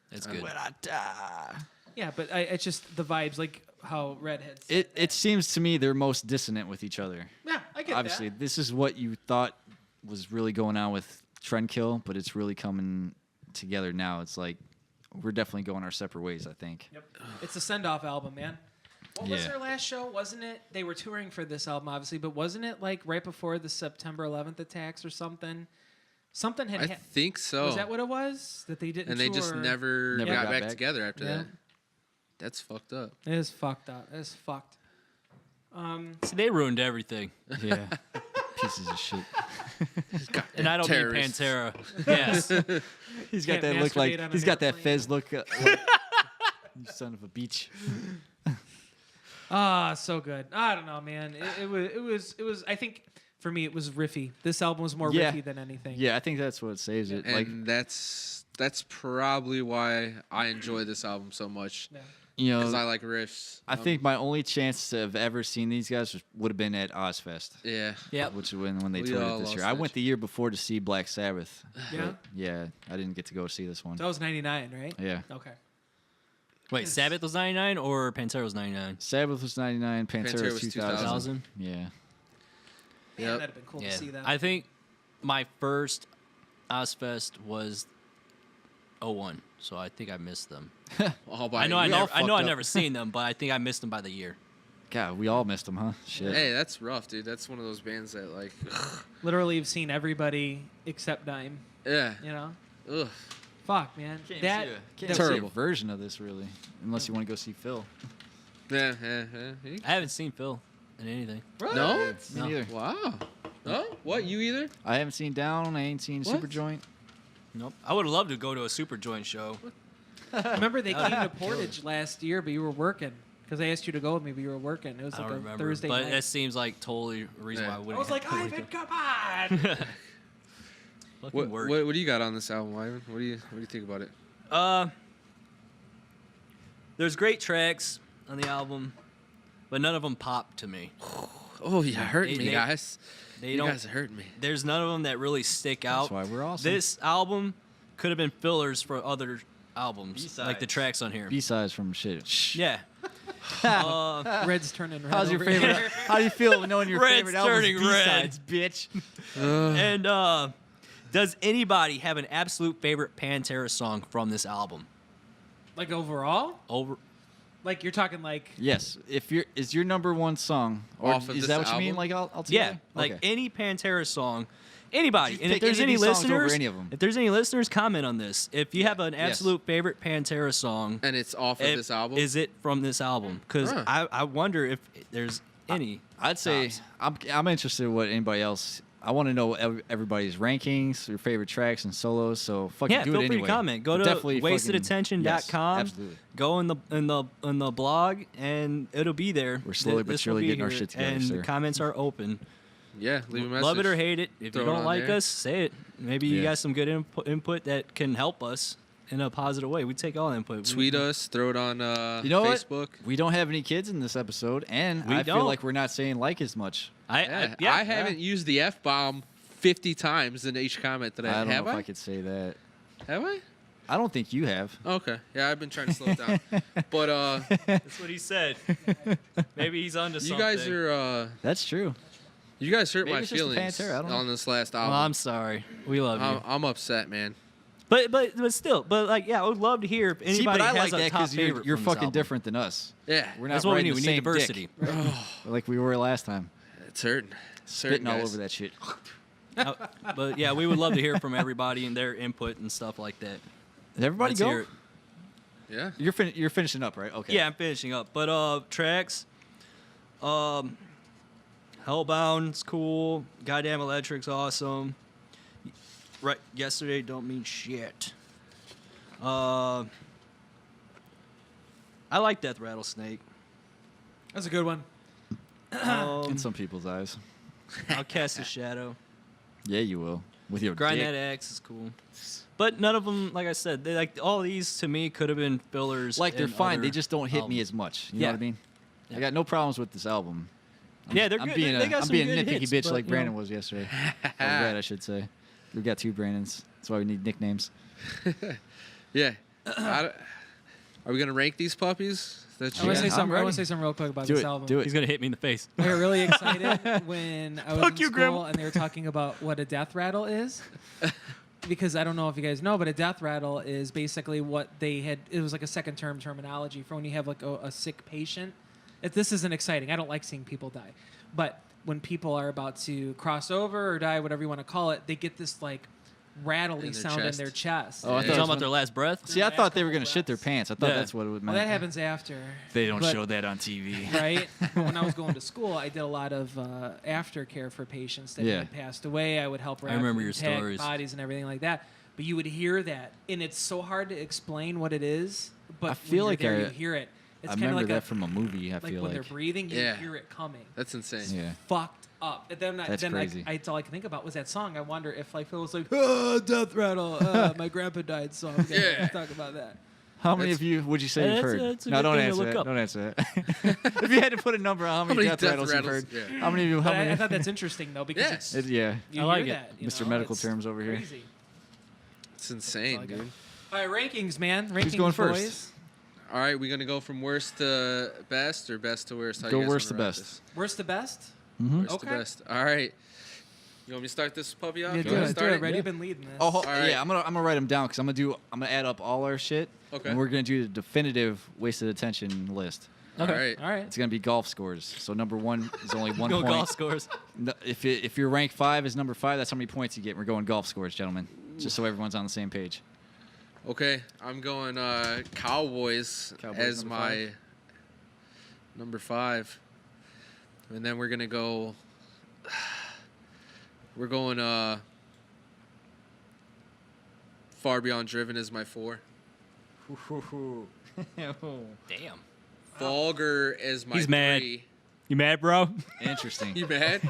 That's good. When I die. Yeah, but it's just the vibes, like how Redhead said. It seems to me they're most dissonant with each other. Yeah, I get Obviously, that. this is what you thought was really going on with Trendkill, but it's really coming together now. It's like we're definitely going our separate ways, I think. Yep. It's a send-off album, man. What was Yeah. their last show? Wasn't it? They were touring for this album, obviously, but wasn't it like right before the September 11th attacks or something? Something had. I think so. Was that what it was? That they didn't. And they just tour? never Never got got back back? together after Yeah. that. That's fucked up. It is fucked up. It is fucked. See, they ruined everything. Yeah. Pieces of shit. And I don't Terrorists. mean Pantera. Yes. He's got Can't that look like masturbate on he's an got that airplane. Fez look. Like, you son of a beach. So good. I don't know, man. It was. I think for me, it was riffy. This album was more Yeah. riffy than anything. Yeah, I think that's what saves it. And Like, that's probably why I enjoy this album so much. Yeah. you Because I know, like riffs. I think my only chance to have ever seen these guys would have been at Ozfest. Yeah. Yep. Which is when they We toured all it this lost year. I touch. went the year before to see Black Sabbath. Yeah? but yeah, I didn't get to go see this one. That was 99, right? Yeah. Okay. Wait, Sabbath was 99 or Pantera was 99? Sabbath was 99, Pantera Pantera was was 2000. 2000? Yeah. Man, Yep. that'd have been cool Yeah. to see that. I think my first Ozfest was 01, so I think I missed them. All by I know a I year. never, I know fucked I up. never seen them, but I think I missed them by the year. God, we all missed them, huh? Shit. Hey, that's rough, dude. That's one of those bands that like, Literally, you've seen everybody except Dime. yeah. You know, Ugh. fuck, man. Can't That see a that- Terrible. version of this, really. Unless you want to go see Phil. Yeah. I haven't seen Phil in anything. No? Me No. neither. Wow. No? What? You either? I haven't seen Down. I ain't seen What? Superjoint. Nope. I would have loved to go to a Super Joint show. Remember they came to Portage last year, but you were working because I asked you to go with me, but you were working. It was I like don't a remember, Thursday but night. that seems like totally a reason why I Yeah. wouldn't. I was like, have Ivan, come on. Fucking What, work. what do you got on this album, Ivan? What do you think about it? There's great tracks on the album, but none of them pop to me. Oh, you hurting They- me, they- guys. They You don't. guys hurt me. There's none of them that really stick out. That's why we're awesome. This album could have been fillers for other albums, like the B-sides. tracks on here. B-sides from shit. Yeah. Red's turning red. How's your over favorite? here. How do you feel knowing your Red's favorite album's turning red. B-sides, bitch? And does anybody have an absolute favorite Pantera song from this album? Like overall? Over. Like you're talking like Yes. Is your number one song, or Off of is this that what you mean? album? Like I'll tell Yeah, you? like Okay. any Pantera song, anybody. Just And if pick there's any any of these songs over listeners, any of 'em. if there's any listeners, comment on this. If you have an yes. absolute favorite Pantera song, And it's off of if- this album? is it from this album? Because Huh. I wonder if there's any. I'd say tops. I'm interested in what anybody else. I want to know everybody's rankings, your favorite tracks and solos. So fucking Yeah, do feel it free anyway. to comment. Go But to definitely fucking- wastedattention.com. Yes, absolutely. Go in the blog, and it'll be there. We're slowly but This will surely be getting our here, shit together, and sir. the comments are open. Yeah, leave a message. Love it or hate it. If Throw you it don't on like there. us, say it. Maybe you Yeah. got some good input that can help us in a positive way. We take all input. Tweet us, throw it on You know Facebook. what? We don't have any kids in this episode, and We I feel don't. like we're not saying like as much. I haven't used the F-bomb 50 times in each comment that I don't have know if I? I could say that. Have I? I don't think you have. Okay. Yeah, I've been trying to slow it down. But That's what he said. Maybe he's onto you something. guys are That's true. you guys hurt Maybe my it's just the feelings PanterA, I don't know. on this last Well, album. I'm sorry. We love you. I'm upset, man. But still, like, yeah, I would love to hear if anybody See, but I has like a that top because favorite you're from this fucking album. different than us. Yeah, We're not That's what we riding need. the We same need diversity. dick, like we were last time. it's hurting. Spitting all guys. over that shit. But yeah, we would love to hear from everybody and their input and stuff like that. Did everybody Let's go? hear it. Yeah. You're finishing up, right? Okay. Yeah, I'm finishing up. But tracks, Hellbound's cool. Goddamn Electric's awesome. Right, yesterday don't mean shit. I like Death Rattlesnake. That's a good one. In some people's eyes. I'll cast a shadow. Yeah, you will. With your Grind dick. That Axe is cool. But none of them, like I said, they like all these to me could have been fillers. Like they're in fine. other They just don't hit me albums. as much. You Yeah. know what I mean? Yeah. I got no problems with this album. Yeah, they're I'm good. being They got I'm some being good nitpicky hits, bitch but, like you know. Brandon was yesterday. Or Brad, I should say. We got 2 Brandons. That's why we need nicknames. Yeah. Are we gonna rank these puppies? That I want to you say I'm something. I ready. want to say something real quick about Do this it. album. Do it. He's gonna hit me in the face. I got really excited when I was Fuck in you, school Grandma. and they were talking about what a death rattle is. Because I don't know if you guys know, but a death rattle is basically what they had. It was like a second term terminology for when you have like a sick patient. This isn't exciting. I don't like seeing people die. But when people are about to cross over or die, whatever you want to call it, they get this like rattly In their sound chest. in their chest. Oh, I You thought it talking was about their last breath? See, I last thought they were couple going to shit their breaths. pants. I thought Yeah. that's what it would Well, mean. that happens after. They don't But- show that on TV. Right? But when I was going to school, I did a lot of aftercare for patients that Yeah. had passed away. I would help wrap remember and your tag stories. bodies and everything like that. But you would hear that, and it's so hard to explain what it is. But I feel when like you're there, I- you hear it. It's I kind of remember like that from a movie, I like feel when like. they're breathing, you Yeah. hear it coming. That's insane. Yeah. Fucked up. And then, That's then crazy. that's all I could think about was that song. I wonder if like Phil was like, death rattle. My grandpa died, so I'm gonna Yeah. talk about that. How many of you would you say Yeah, you've that's- heard? that's a No, good don't thing to answer look that. up. Don't answer that. If you had to put a number on how many death rattles you've heard, Yeah. how many of you? How But many? I thought that's interesting though because Yeah. it's Yeah, you I like hear it. that, you Mr. know, Medical it's terms over here. crazy. It's insane, That's all I dude. got. All right, rankings, man. Rankings, going first? boys. All right, we gonna go from worst to best or best to worst? How Go you guys worst wanna to rank best. this? Worst to best? Mm-hmm. Worst Okay. to best. All right. You want me to start this puppy off? Yeah, You do wanna it. Do start it. Right, Yeah. you've been leading this. Oh, right. yeah. I'm gonna write them down because I'm gonna add up all our shit. Okay. And we're gonna do the definitive wasted attention list. All right. All right. It's gonna be golf scores. So number 1 is only 1 Go point. golf scores. No, if your rank 5 is number 5, that's how many points you get. We're going golf scores, gentlemen. Just so everyone's on the same page. Okay, I'm going Cowboys, Cowboys, as number my 5. number 5, and then we're gonna go. We're going Far Beyond Driven as my 4. Damn. Vulgar as my He's mad. 3. You mad, bro? Interesting. You mad?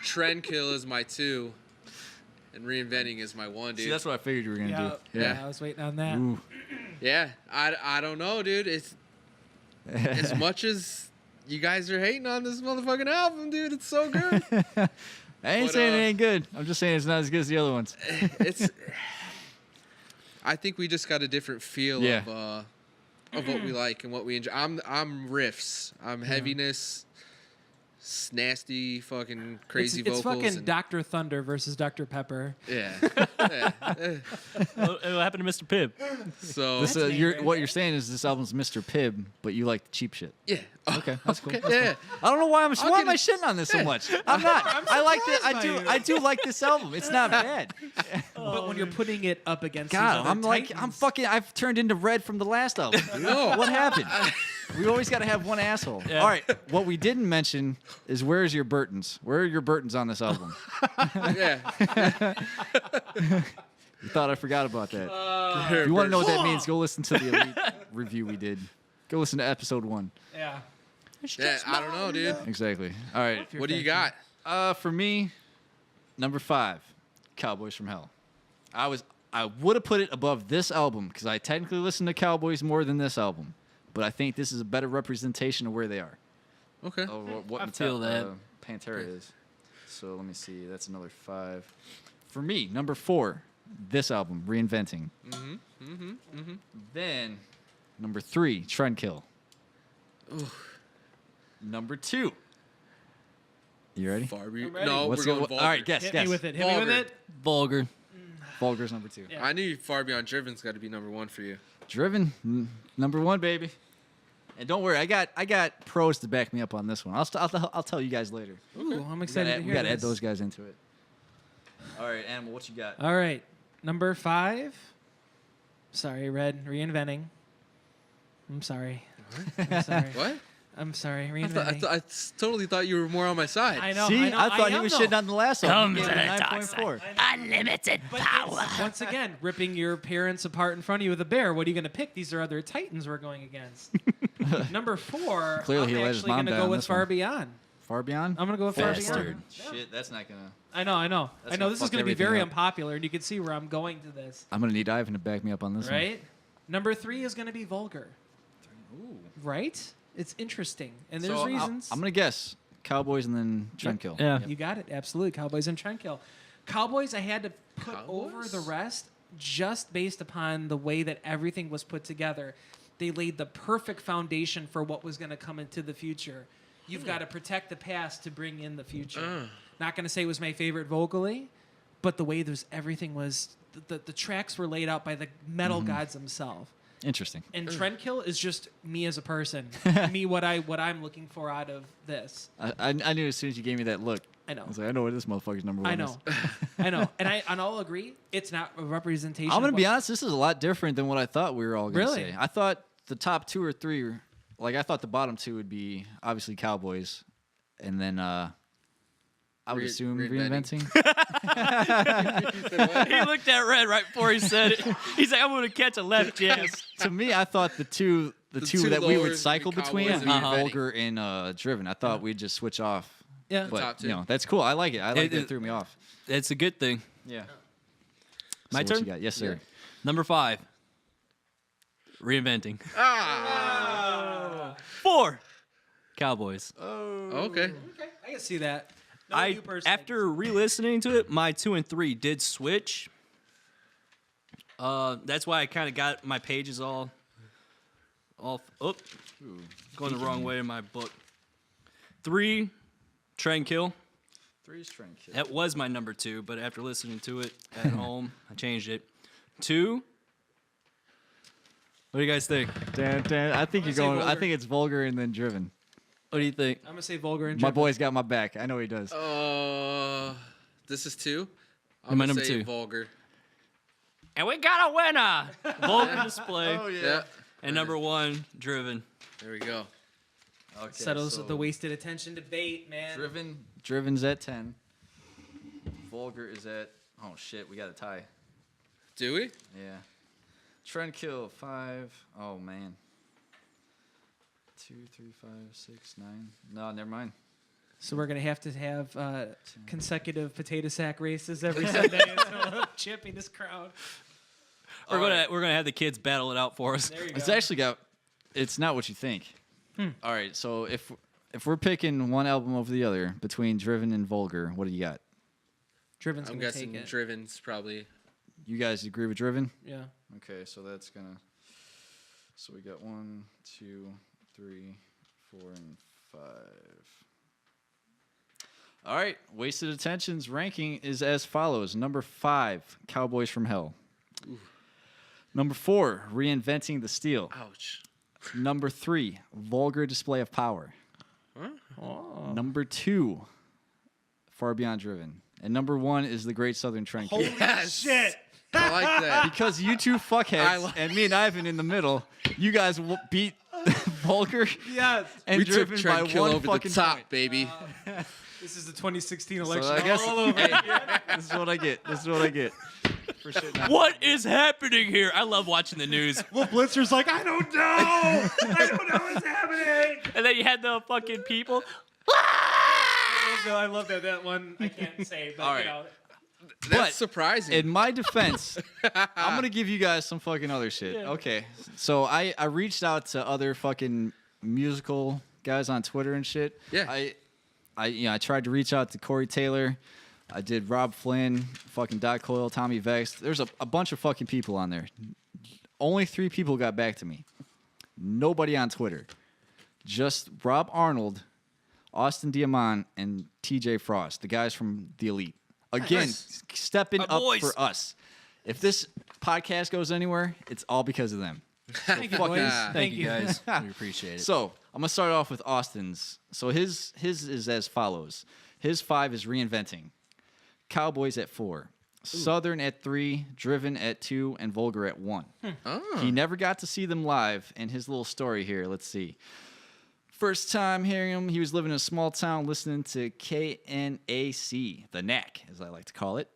Trendkill is my 2, and Reinventing is my 1, dude. See, that's what I figured you were gonna do. Yeah, I was waiting on that. Ooh. Yeah, I don't know, dude. It's as much as you guys are hating on this motherfucking album, dude. It's so good. I ain't But, saying it ain't good. I'm just saying it's not as good as the other ones. It's. I think we just got a different feel Yeah. of what we like and what we enjoy. I'm riffs. I'm heaviness. Nasty fucking crazy it's vocals. fucking and- Dr. Thunder versus Dr. Pepper. yeah. Yeah. What happened to Mr. Pibb? So This, That's what you're saying is this album's Mr. Pibb, but you like the cheap shit. yeah. Okay, that's cool. Okay, That's yeah. cool. I don't know why I'll why am get I it. shitting on this so much? I'm not. I like it. surprised by you. I do like this album. It's not bad. But when you're putting it up against these God, other I'm titans, fucking. I've turned into Red from the last album. Dude. No. What happened? We always got to have one asshole. Yeah. All right. What we didn't mention is where's your Burtons? Where are your Burtons on this album? Yeah. You thought I forgot about that. If you want to know what that means, go listen to the Elite review we did. Go listen to episode 1. yeah. Yeah. I don't know, dude. Exactly. All right. What do you got? For me, number 5, Cowboys from Hell. I would have put it above this album because I technically listen to Cowboys more than this album, but I think this is a better representation of where they are. Okay. Of what I feel that. PanterA is. So let me see. That's another 5. For me, number 4, this album, Reinventing. Then, number 3, Trendkill. Number 2. You ready? Farby. ready. No, What's we're going all Vulgar. right, guess. Hit me with it. Hit me with Vulgar. it. Vulgar. Vulgar's number 2. Yeah. I knew Far Beyond Driven's got to be number 1 for you. Driven, number 1, baby. And don't worry, I got pros to back me up on this one. I'll tell you guys later. Ooh, I'm excited to We hear gotta add this. those guys into it. All right, Animal, what you got? All right, number 5. Sorry, Red. Reinventing. I'm sorry. I'm sorry. What? I'm sorry. I Reinventing. totally thought you were more on my side. I know. See, I know. I thought he am, was though. shitting on the last one. Come He to gave it the a dark 9.4. Unlimited But power. it's, once again, ripping your parents apart in front of you with a bear. What are you going to pick? These are other Titans we're going against. Number 4, Clearly he I'm let his actually mom going to down go on with this Far one. Beyond. Far Beyond? I'm going to go with Far Bastard. Beyond. Yeah. Shit, that's not gonna. I know. That's I know gonna this is fuck going to be everything very up. unpopular, and you can see where I'm going to this. I'm gonna need Ivan to back me up on this one. Right? Number 3 is going to be Vulgar. Ooh. Right? It's interesting, and there's So reasons. I'm gonna guess Cowboys and then Trendkill. Yeah. You got it. Absolutely. Cowboys and Trendkill. Cowboys, I had to put over Cowboys? the rest just based upon the way that everything was put together. They laid the perfect foundation for what was going to come into the future. You've got to protect the past to bring in the future. Not going to say it was my favorite vocally, but the way everything was, the tracks were laid out by the metal gods themselves. Interesting. And Trendkill is just me as a person, me what I'm looking for out of this. I knew as soon as you gave me that look. I know. I was like, I know what this motherfucker's number 1 I know, I know, and I'll agree. It's not a representation. I'm gonna of be what- honest. This is a lot different than what I thought we were all gonna Really? say. I thought the top 2 or 3, like I thought the bottom 2 would be obviously Cowboys, and then I would assume Reinventing. Reinventing. He looked at Red right before he said it. He's like, I'm going to catch a left jazz. To me, I thought the two two that we lowers would would cycle be between Cowboys would be and Reinventing. Vulgar and Driven. I thought we'd just switch off. Yeah. But top 2. you know, that's cool. I like it. I like It- that it threw me off. It's a good thing. Yeah. My So what turn? you got? Yes, sir. Number 5. Reinventing. Ah. 4. Cowboys. Okay. Okay, I can see that. No, I you personally. after re-listening to it, my 2 and 3 did switch. That's why I kind of got my pages all going the wrong way in my book. 3, Trendkill. 3 strength kill. That was my number 2, but after listening to it at home, I changed it. 2. What do you guys think? I think you're say going. I Vulgar. think it's Vulgar and then Driven. What do you think? I'm gonna say Vulgar and My Driven. boy's got my back. I know he does. This is 2. And I'm my gonna number say 2. Vulgar. And we got a winner! Vulgar display. Yeah. And number 1, Driven. There we go. Okay, Settles so the wasted attention debate, man. Driven's at 10. Vulgar is at. Oh shit, we got a tie. Do we? Yeah. Trendkill 5. Oh man. 2, 3, 5, 6, 9. No, never mind. So we're gonna have consecutive potato sack races every Sunday until champing this crowd. We're gonna have the kids battle it out for us. There you It's go. actually got. It's not what you think. All right, so if we're picking one album over the other between Driven and Vulgar, what do you got? Driven's I'm gonna guessing take it. Driven's probably. You guys agree with Driven? Yeah. Okay, so that's gonna. So we got 1, 2, 3, 4, and 5. All right, Wasted Attention's ranking is as follows: number 5, Cowboys from Hell. Number 4, Reinventing the Steel. Ouch. Number 3, Vulgar Display of Power. Oh. Number 2, Far Beyond Driven. And number 1 is the Great Southern Trendkill. Holy Yes. shit! I like that. Because you two fuckheads and me and Ivan in the middle, you guys beat Vulgar Yes. and We took Driven by Trendkill one over the fucking top, point. baby. This is the 2016 So election I guess all over. this is what I get. This is what I get. For shitting on What is happening here? I love watching the news. Well, Blitzer's like, I don't know. I don't know what's happening. And then you had the fucking people. I love that one. I can't say, but All right. you know. That's But surprising. In my defense, I'm gonna give you guys some fucking other shit. Yeah. Okay, so I reached out to other fucking musical guys on Twitter and shit. Yeah. I tried to reach out to Corey Taylor. I did Rob Flynn, fucking Doc Coyle, Tommy Vex. There's a bunch of fucking people on there. Only 3 people got back to me. Nobody on Twitter. Just Rob Arnold, Austin Diamant, and TJ Frost, the guys from The Elite. Again, Nice. stepping My up boys. for us. If this podcast goes anywhere, it's all because of them. Thank you, fucking- boys. Thank you guys. We appreciate it. So I'm gonna start off with Austin's. So his is as follows. His 5 is Reinventing, Cowboys at 4, Southern at 3, Driven at 2, and Vulgar at 1. Oh. He never got to see them live. And his little story here. Let's see. First time hearing him, he was living in a small town listening to KNAC, the Knack, as I like to call it,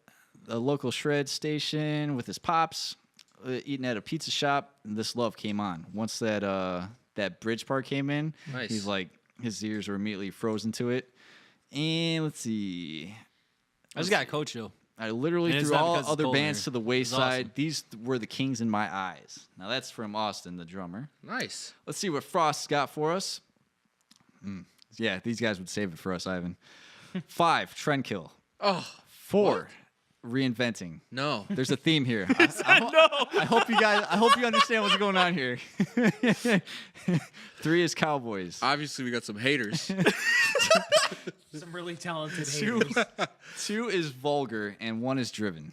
a local shred station with his pops, eating at a pizza shop, and this love came on. Once that bridge part came in, Nice. he's like, his ears were immediately frozen to it. And let's see. I just got Coach Hill. I literally And it's threw not all because it's other cold bands here. to the It's wayside. awesome. These were the kings in my eyes. Now that's from Austin, the drummer. Nice. Let's see what Frost's got for us. Yeah, these guys would save it for us, Ivan. 5, Trendkill. Oh 4, Reinventing. no. There's a theme here. I hope you guys. I hope you understand what's going on here. 3 is Cowboys. Obviously, we got some haters. Some really talented 2, haters. 2 is Vulgar, and 1 is Driven.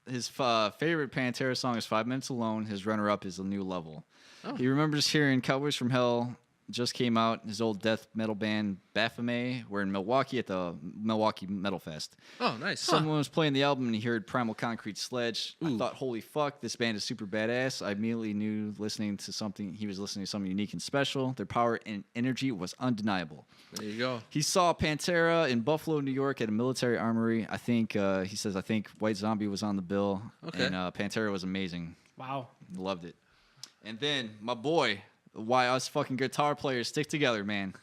His favorite Pantera song is 5 Minutes Alone. His runner-up is A New Level. He remembers hearing Cowboys from Hell just came out. His old death metal band Baphomet were in Milwaukee at the Milwaukee Metal Fest. Oh, nice. Someone was playing the album and he heard Primal Concrete Sledge. I thought, holy fuck, this band is super badass. I immediately knew he was listening to something unique and special. Their power and energy was undeniable. There you go. He saw Pantera in Buffalo, New York at a military armory. I think White Zombie was on the bill. Okay. And Pantera was amazing. Wow. Loved it. And then my boy, why us fucking guitar players stick together, man.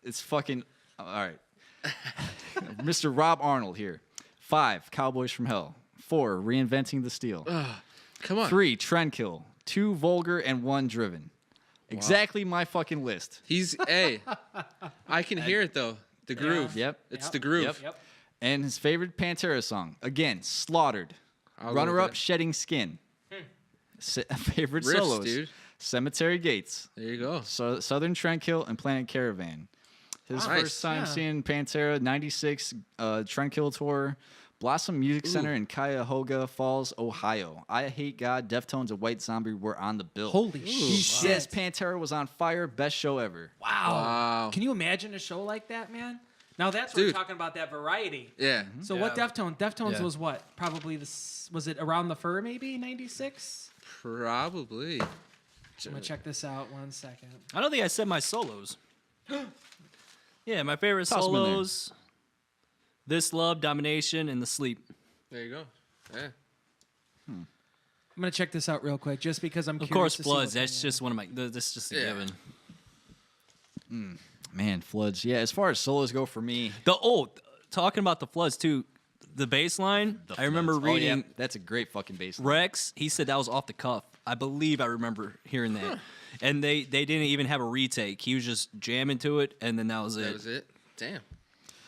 It's fucking all right. Mr. Rob Arnold here. 5, Cowboys from Hell. 4, Reinventing the Steel. Come on. 3, Trendkill. 2, Vulgar, and 1, Driven. Exactly my fucking list. Hey, I can hear it though. The groove. Yep. It's the groove. Yep. And his favorite Pantera song, again, Slaughtered. I'll go with Runner-up, that. Shedding Skin. Favorite Riffs, solos, dude. Cemetery Gates. There you go. Southern Trendkill and Planet Caravan. His Nice. first time Yeah. seeing Pantera, 96 Trendkill tour, Blossom Music Center in Cuyahoga Falls, Ohio. I Hate God, Deftones, and White Zombie were on the bill. Holy He shit. says Pantera was on fire, best show ever. Wow. Wow. Can you imagine a show like that, man? Now that's what we're Dude. talking about, that variety. Yeah. So what Deftones? Deftones Yeah. was what? Probably was it Around the Fur maybe, 96? Probably. I'm gonna check this out 1 second. I don't think I said my solos. Yeah, my favorite Toss 'em in there. solos: This Love, Domination, and The Sleep. There you go. Yeah. I'm gonna check this out real quick just because I'm Of curious course, to see Floods. what's That's in just one of my. That's just a Yeah. given. Man, Floods. Yeah, as far as solos go for me, Talking about the Floods too. The bass line. I remember Floods. Oh, yeah, reading that's a great fucking bass line. Rex. He said that was off the cuff. I believe I remember hearing that. And they didn't even have a retake. He was just jamming to it, and then that was That it. was it. Damn.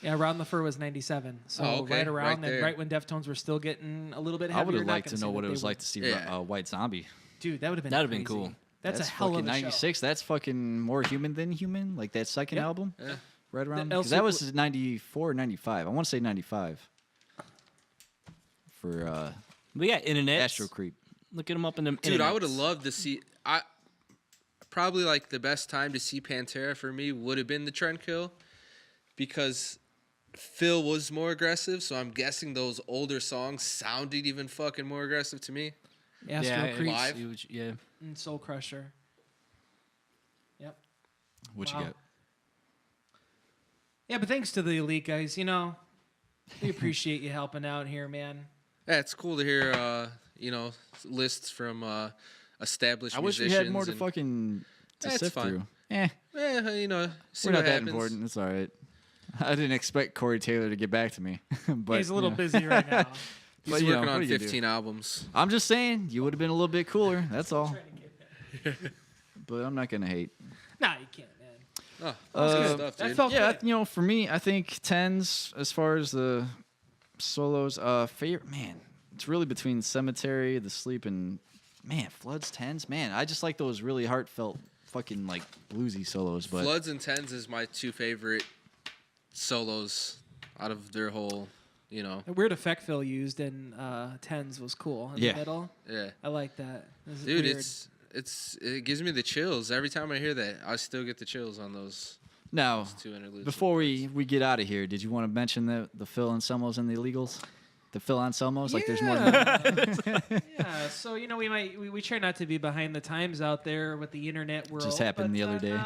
Yeah, Around the Fur was 97. So Oh, okay. right around Right then, there. right when Deftones were still getting a little bit I heavier. would have not liked to gonna know say what that it they was were- like to see Yeah. White Zombie. Dude, that would have been That'd have been crazy. cool. That's a hell fucking of a show. 96. That's fucking More Human Than Human, like that second Yep. album. Yeah. Right around. The El Because that was Super- 94 or 95. I want to say 95. For We got internet. Astro Creep. Look at him up in the Dude, I would have loved to see. Probably like the best time to see Pantera for me would have been the Trendkill, because Phil was more aggressive. So I'm guessing those older songs sounded even fucking more aggressive to me. Astro Yeah, Creep Live. Yeah. and Soul Crusher. Yep. What Wow. you got? Yeah, but thanks to the Elite guys, we appreciate you helping out here, man. Yeah, it's cool to hear, lists from established I wish we musicians. had more to and- fucking That's sift fine. through. See We're what not that happens. important. It's all right. I didn't expect Corey Taylor to get back to me, but He's a little you know. busy right now. He's But, you know, working what on do you do? 15 albums. I'm just saying you would have been a little bit cooler. That's all. But I'm not gonna hate. Nah, you can't, man. Oh, that's good stuff, That dude. felt Yeah, good. for me, I think 10s as far as the Solos, favorite, man, it's really between Cemetery, The Sleep, and, man, Floods, Tens. Man, I just like those really heartfelt fucking, like, bluesy solos. But Floods and Tens is my 2 favorite solos out of their whole, you know. The weird effect Phil used in Tens was cool in Yeah. the middle. Yeah. I like that. This is Dude, weird. it gives me the chills. Every time I hear that, I still get the chills on those now, 2 interludes. before we get out of here, did you want to mention the Phil Anselmos and the Illegals? The Phil Anselmos? Like, there's more than that. Yeah, so we try not to be behind the times out there with the internet world. Just happened the other day.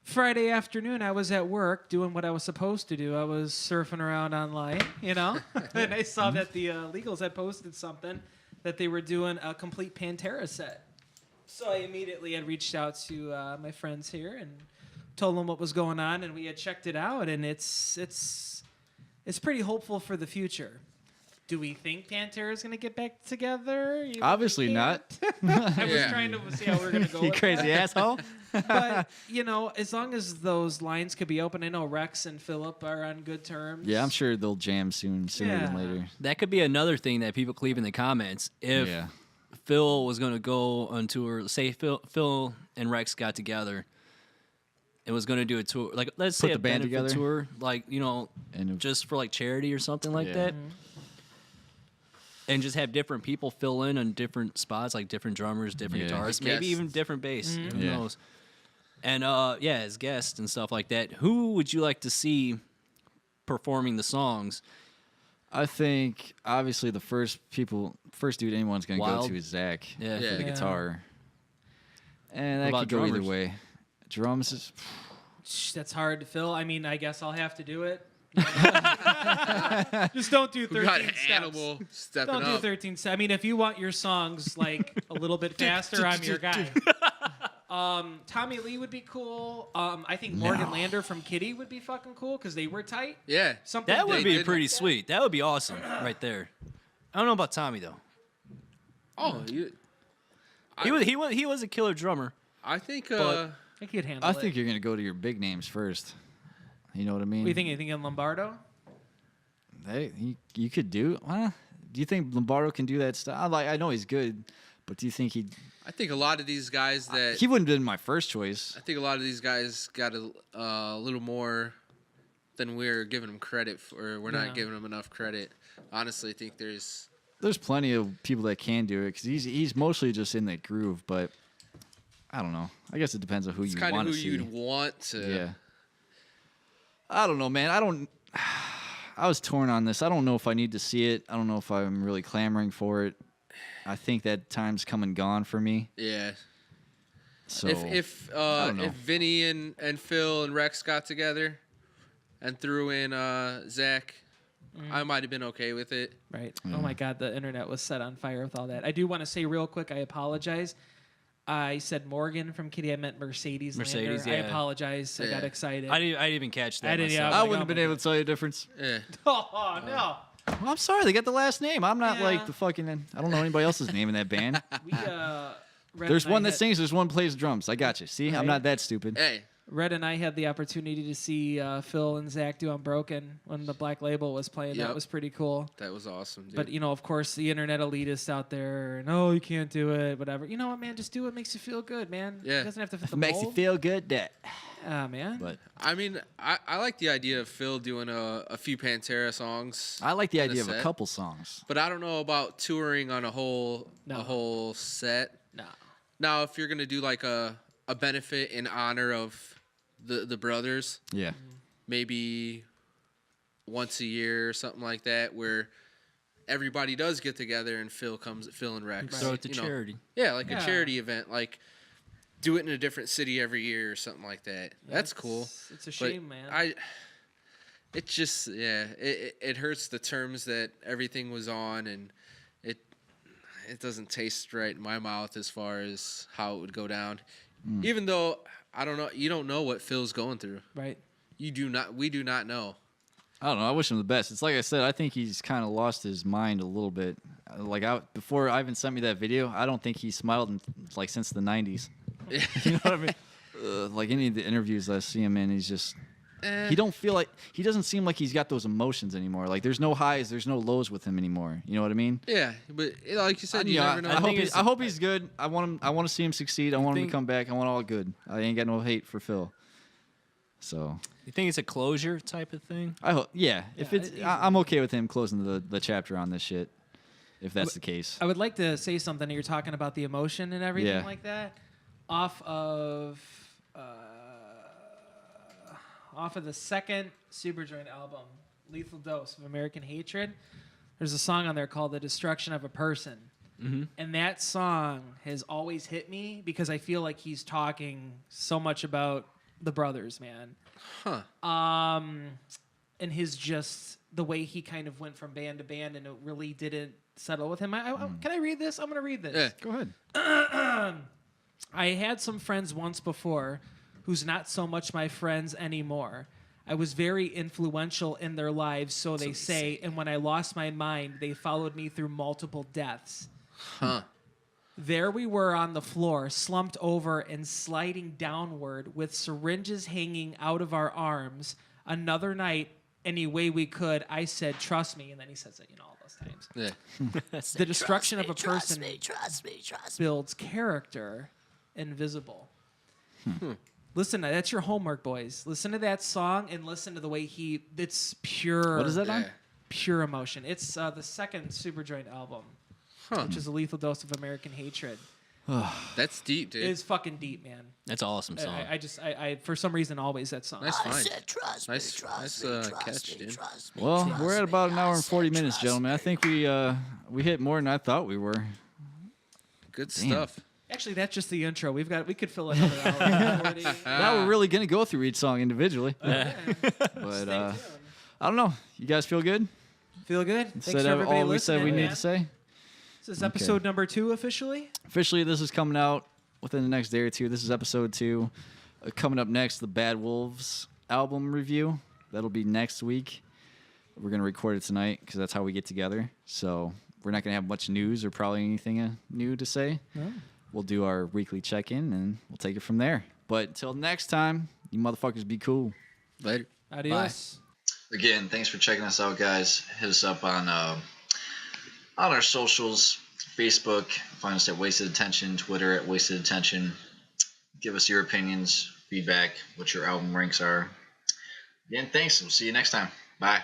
Friday afternoon, I was at work doing what I was supposed to do. I was surfing around online, and I saw that the Legals had posted something that they were doing a complete PanterA set. So I immediately had reached out to my friends here and told them what was going on, and we had checked it out, and it's pretty hopeful for the future. Do we think PanterA is going to get back together? Obviously not. I was Yeah. trying to see how we're going to go. You with crazy that. asshole. But as long as those lines could be open, I know Rex and Philip are on good terms. Yeah, I'm sure they'll jam sooner than Yeah. later. That could be another thing that people could leave in the comments. If Yeah. Phil was going to go on tour, say Phil and Rex got together and was going to do a tour, like let's say Put a the band benefit together? tour, like, And just for like charity or something like Yeah. that. And just have different people fill in on different spots, like different drummers, different Yeah. guitarists, Like maybe even guests. different bass. Who Yeah. knows? And as guests and stuff like that. Who would you like to see performing the songs? I think obviously the first dude anyone's gonna Wild. go to is Zach. Yeah. For the Yeah. guitar. And that about could go either drummers? way. Drums is That's hard to fill. I mean, I guess I'll have to do it. Just don't do 13 We got steps. Animal stepping Don't do up. 13 steps. I mean, if you want your songs like a little bit faster, I'm your guy. Tommy Lee would be cool. I think Morgan Lander from Kitty would be fucking cool because they were tight. Yeah. Something That would They be did pretty like that. sweet. That would be awesome right there. I don't know about Tommy though. Oh, you, He was a killer drummer. I think. I think he'd handle I it. think you're gonna go to your big names first. You know what I mean? What do you think? You thinking Lombardo? You could do. Do you think Lombardo can do that stuff? Like, I know he's good, but do you think I think a lot of these guys that. he wouldn't have been my first choice? I think a lot of these guys got a little more than we're giving them credit for. Or we're Yeah. not giving them enough credit. Honestly, I think there's. There's plenty of people that can do it because he's mostly just in that groove. But I don't know. I guess it depends on who It's you kind of want who to see. you'd want to. Yeah. I don't know, man. I was torn on this. I don't know if I need to see it. I don't know if I'm really clamoring for it. I think that time's come and gone for me. Yeah. So If don't know. if Vinny and Phil and Rex got together and threw in Zach, I might have been okay with it. Right. Oh my God, the internet was set on fire with all that. I do want to say real quick, I apologize. I said Morgan from Kitty. I meant Mercedes. Mercedes, Lander. I yeah. apologize. I Yeah. got excited. I didn't even catch that. I didn't, yeah. myself. I wouldn't have been able to tell you the difference. Yeah. Oh no. Well, I'm sorry. They got the last name. I'm not Yeah. like the fucking. I don't know anybody else's name in that band. We Red There's and I one that had- sings. There's one plays drums. I got you. See, Right. I'm not that stupid. Hey. Red and I had the opportunity to see Phil and Zach do Unbroken when the Black Label was playing. Yep. That was pretty cool. That was awesome, dude. But of course, the internet elitists out there, no, you can't do it, whatever. You know what, man? Just do what makes you feel good, man. Yeah. It doesn't have to fit the Makes you mold. feel good. That. Yeah, man. But I mean, I like the idea of Phil doing a few PanterA songs. I like the in a idea of a set, couple songs. But I don't know about touring on a No. whole set. No. Now, if you're gonna do like a benefit in honor of the brothers, Yeah. maybe once a year or something like that, where everybody does get together and Phil and Rex. Throw it to you know. charity. Yeah, like Yeah. a charity event, like do it in a different city every year or something like that. That's cool. It's a But shame, man. it just it hurts the terms that everything was on, and it doesn't taste right in my mouth as far as how it would go down. Even though I don't know, you don't know what Phil's going through. Right. We do not know. I don't know. I wish him the best. It's like I said. I think he's kind of lost his mind a little bit. Like before Ivan sent me that video, I don't think he smiled like since the '90s. You know what I mean? Like any of the interviews I see him in, he's just He don't feel like he doesn't seem like he's got those emotions anymore. Like there's no highs, there's no lows with him anymore. You know what I mean? Yeah, but like you said, you Yeah, never know. I hope he's good. I want to see him succeed. I want him to come back. I want all good. I ain't got no hate for Phil. So You think it's a closure type of thing? I hope. Yeah, if Yeah, it's, easily. I'm okay with him closing the chapter on this shit. If that's the case. I would like to say something. You're talking about the emotion and everything Yeah. like that. Off of the second Superjoint album, Lethal Dose of American Hatred, there's a song on there called "The Destruction of a Person," and that song has always hit me because I feel like he's talking so much about the brothers, man. And his just the way he kind of went from band to band, and it really didn't settle with him. Can I read this? I'm gonna read this. Yeah. Go ahead. I had some friends once before who's not so much my friends anymore. I was very influential in their lives, so they say, and when I lost my mind, they followed me through multiple deaths. There we were on the floor, slumped over and sliding downward with syringes hanging out of our arms. Another night, any way we could, I said, trust me. And then he says it, all those times. Yeah. The destruction of a person Trust me. builds character invisible. Listen, that's your homework, boys. Listen to that song and listen to the way it's pure. What is that on? Yeah. Pure emotion. It's the second Superjoint album, which is a lethal dose of American hatred. That's deep, dude. It's fucking deep, man. That's an awesome song. I for some reason always that song. Nice find. Nice catch, dude. Well, we're at about an hour and 40 minutes, gentlemen. I think we hit more than I thought we were. Good stuff. Actually, that's just the intro. We could fill another hour. already. Now we're really gonna go through each song individually. Yeah. But Stay tuned. I don't know. You guys feel good? Feel good? Thanks Said for everybody all we listening. said we need man. to say. This is episode number 2 officially. Officially, this is coming out within the next day or two. This is episode 2. Coming up next, the Bad Wolves album review. That'll be next week. We're going to record it tonight because that's how we get together. So we're not going to have much news or probably anything new to say. No. We'll do our weekly check-in, and we'll take it from there. But until next time, you motherfuckers be cool. Later. Adios. Again, thanks for checking us out, guys. Hit us up on our socials, Facebook. Find us at Wasted Attention, Twitter at Wasted Attention. Give us your opinions, feedback, what your album ranks are. Again, thanks. We'll see you next time. Bye.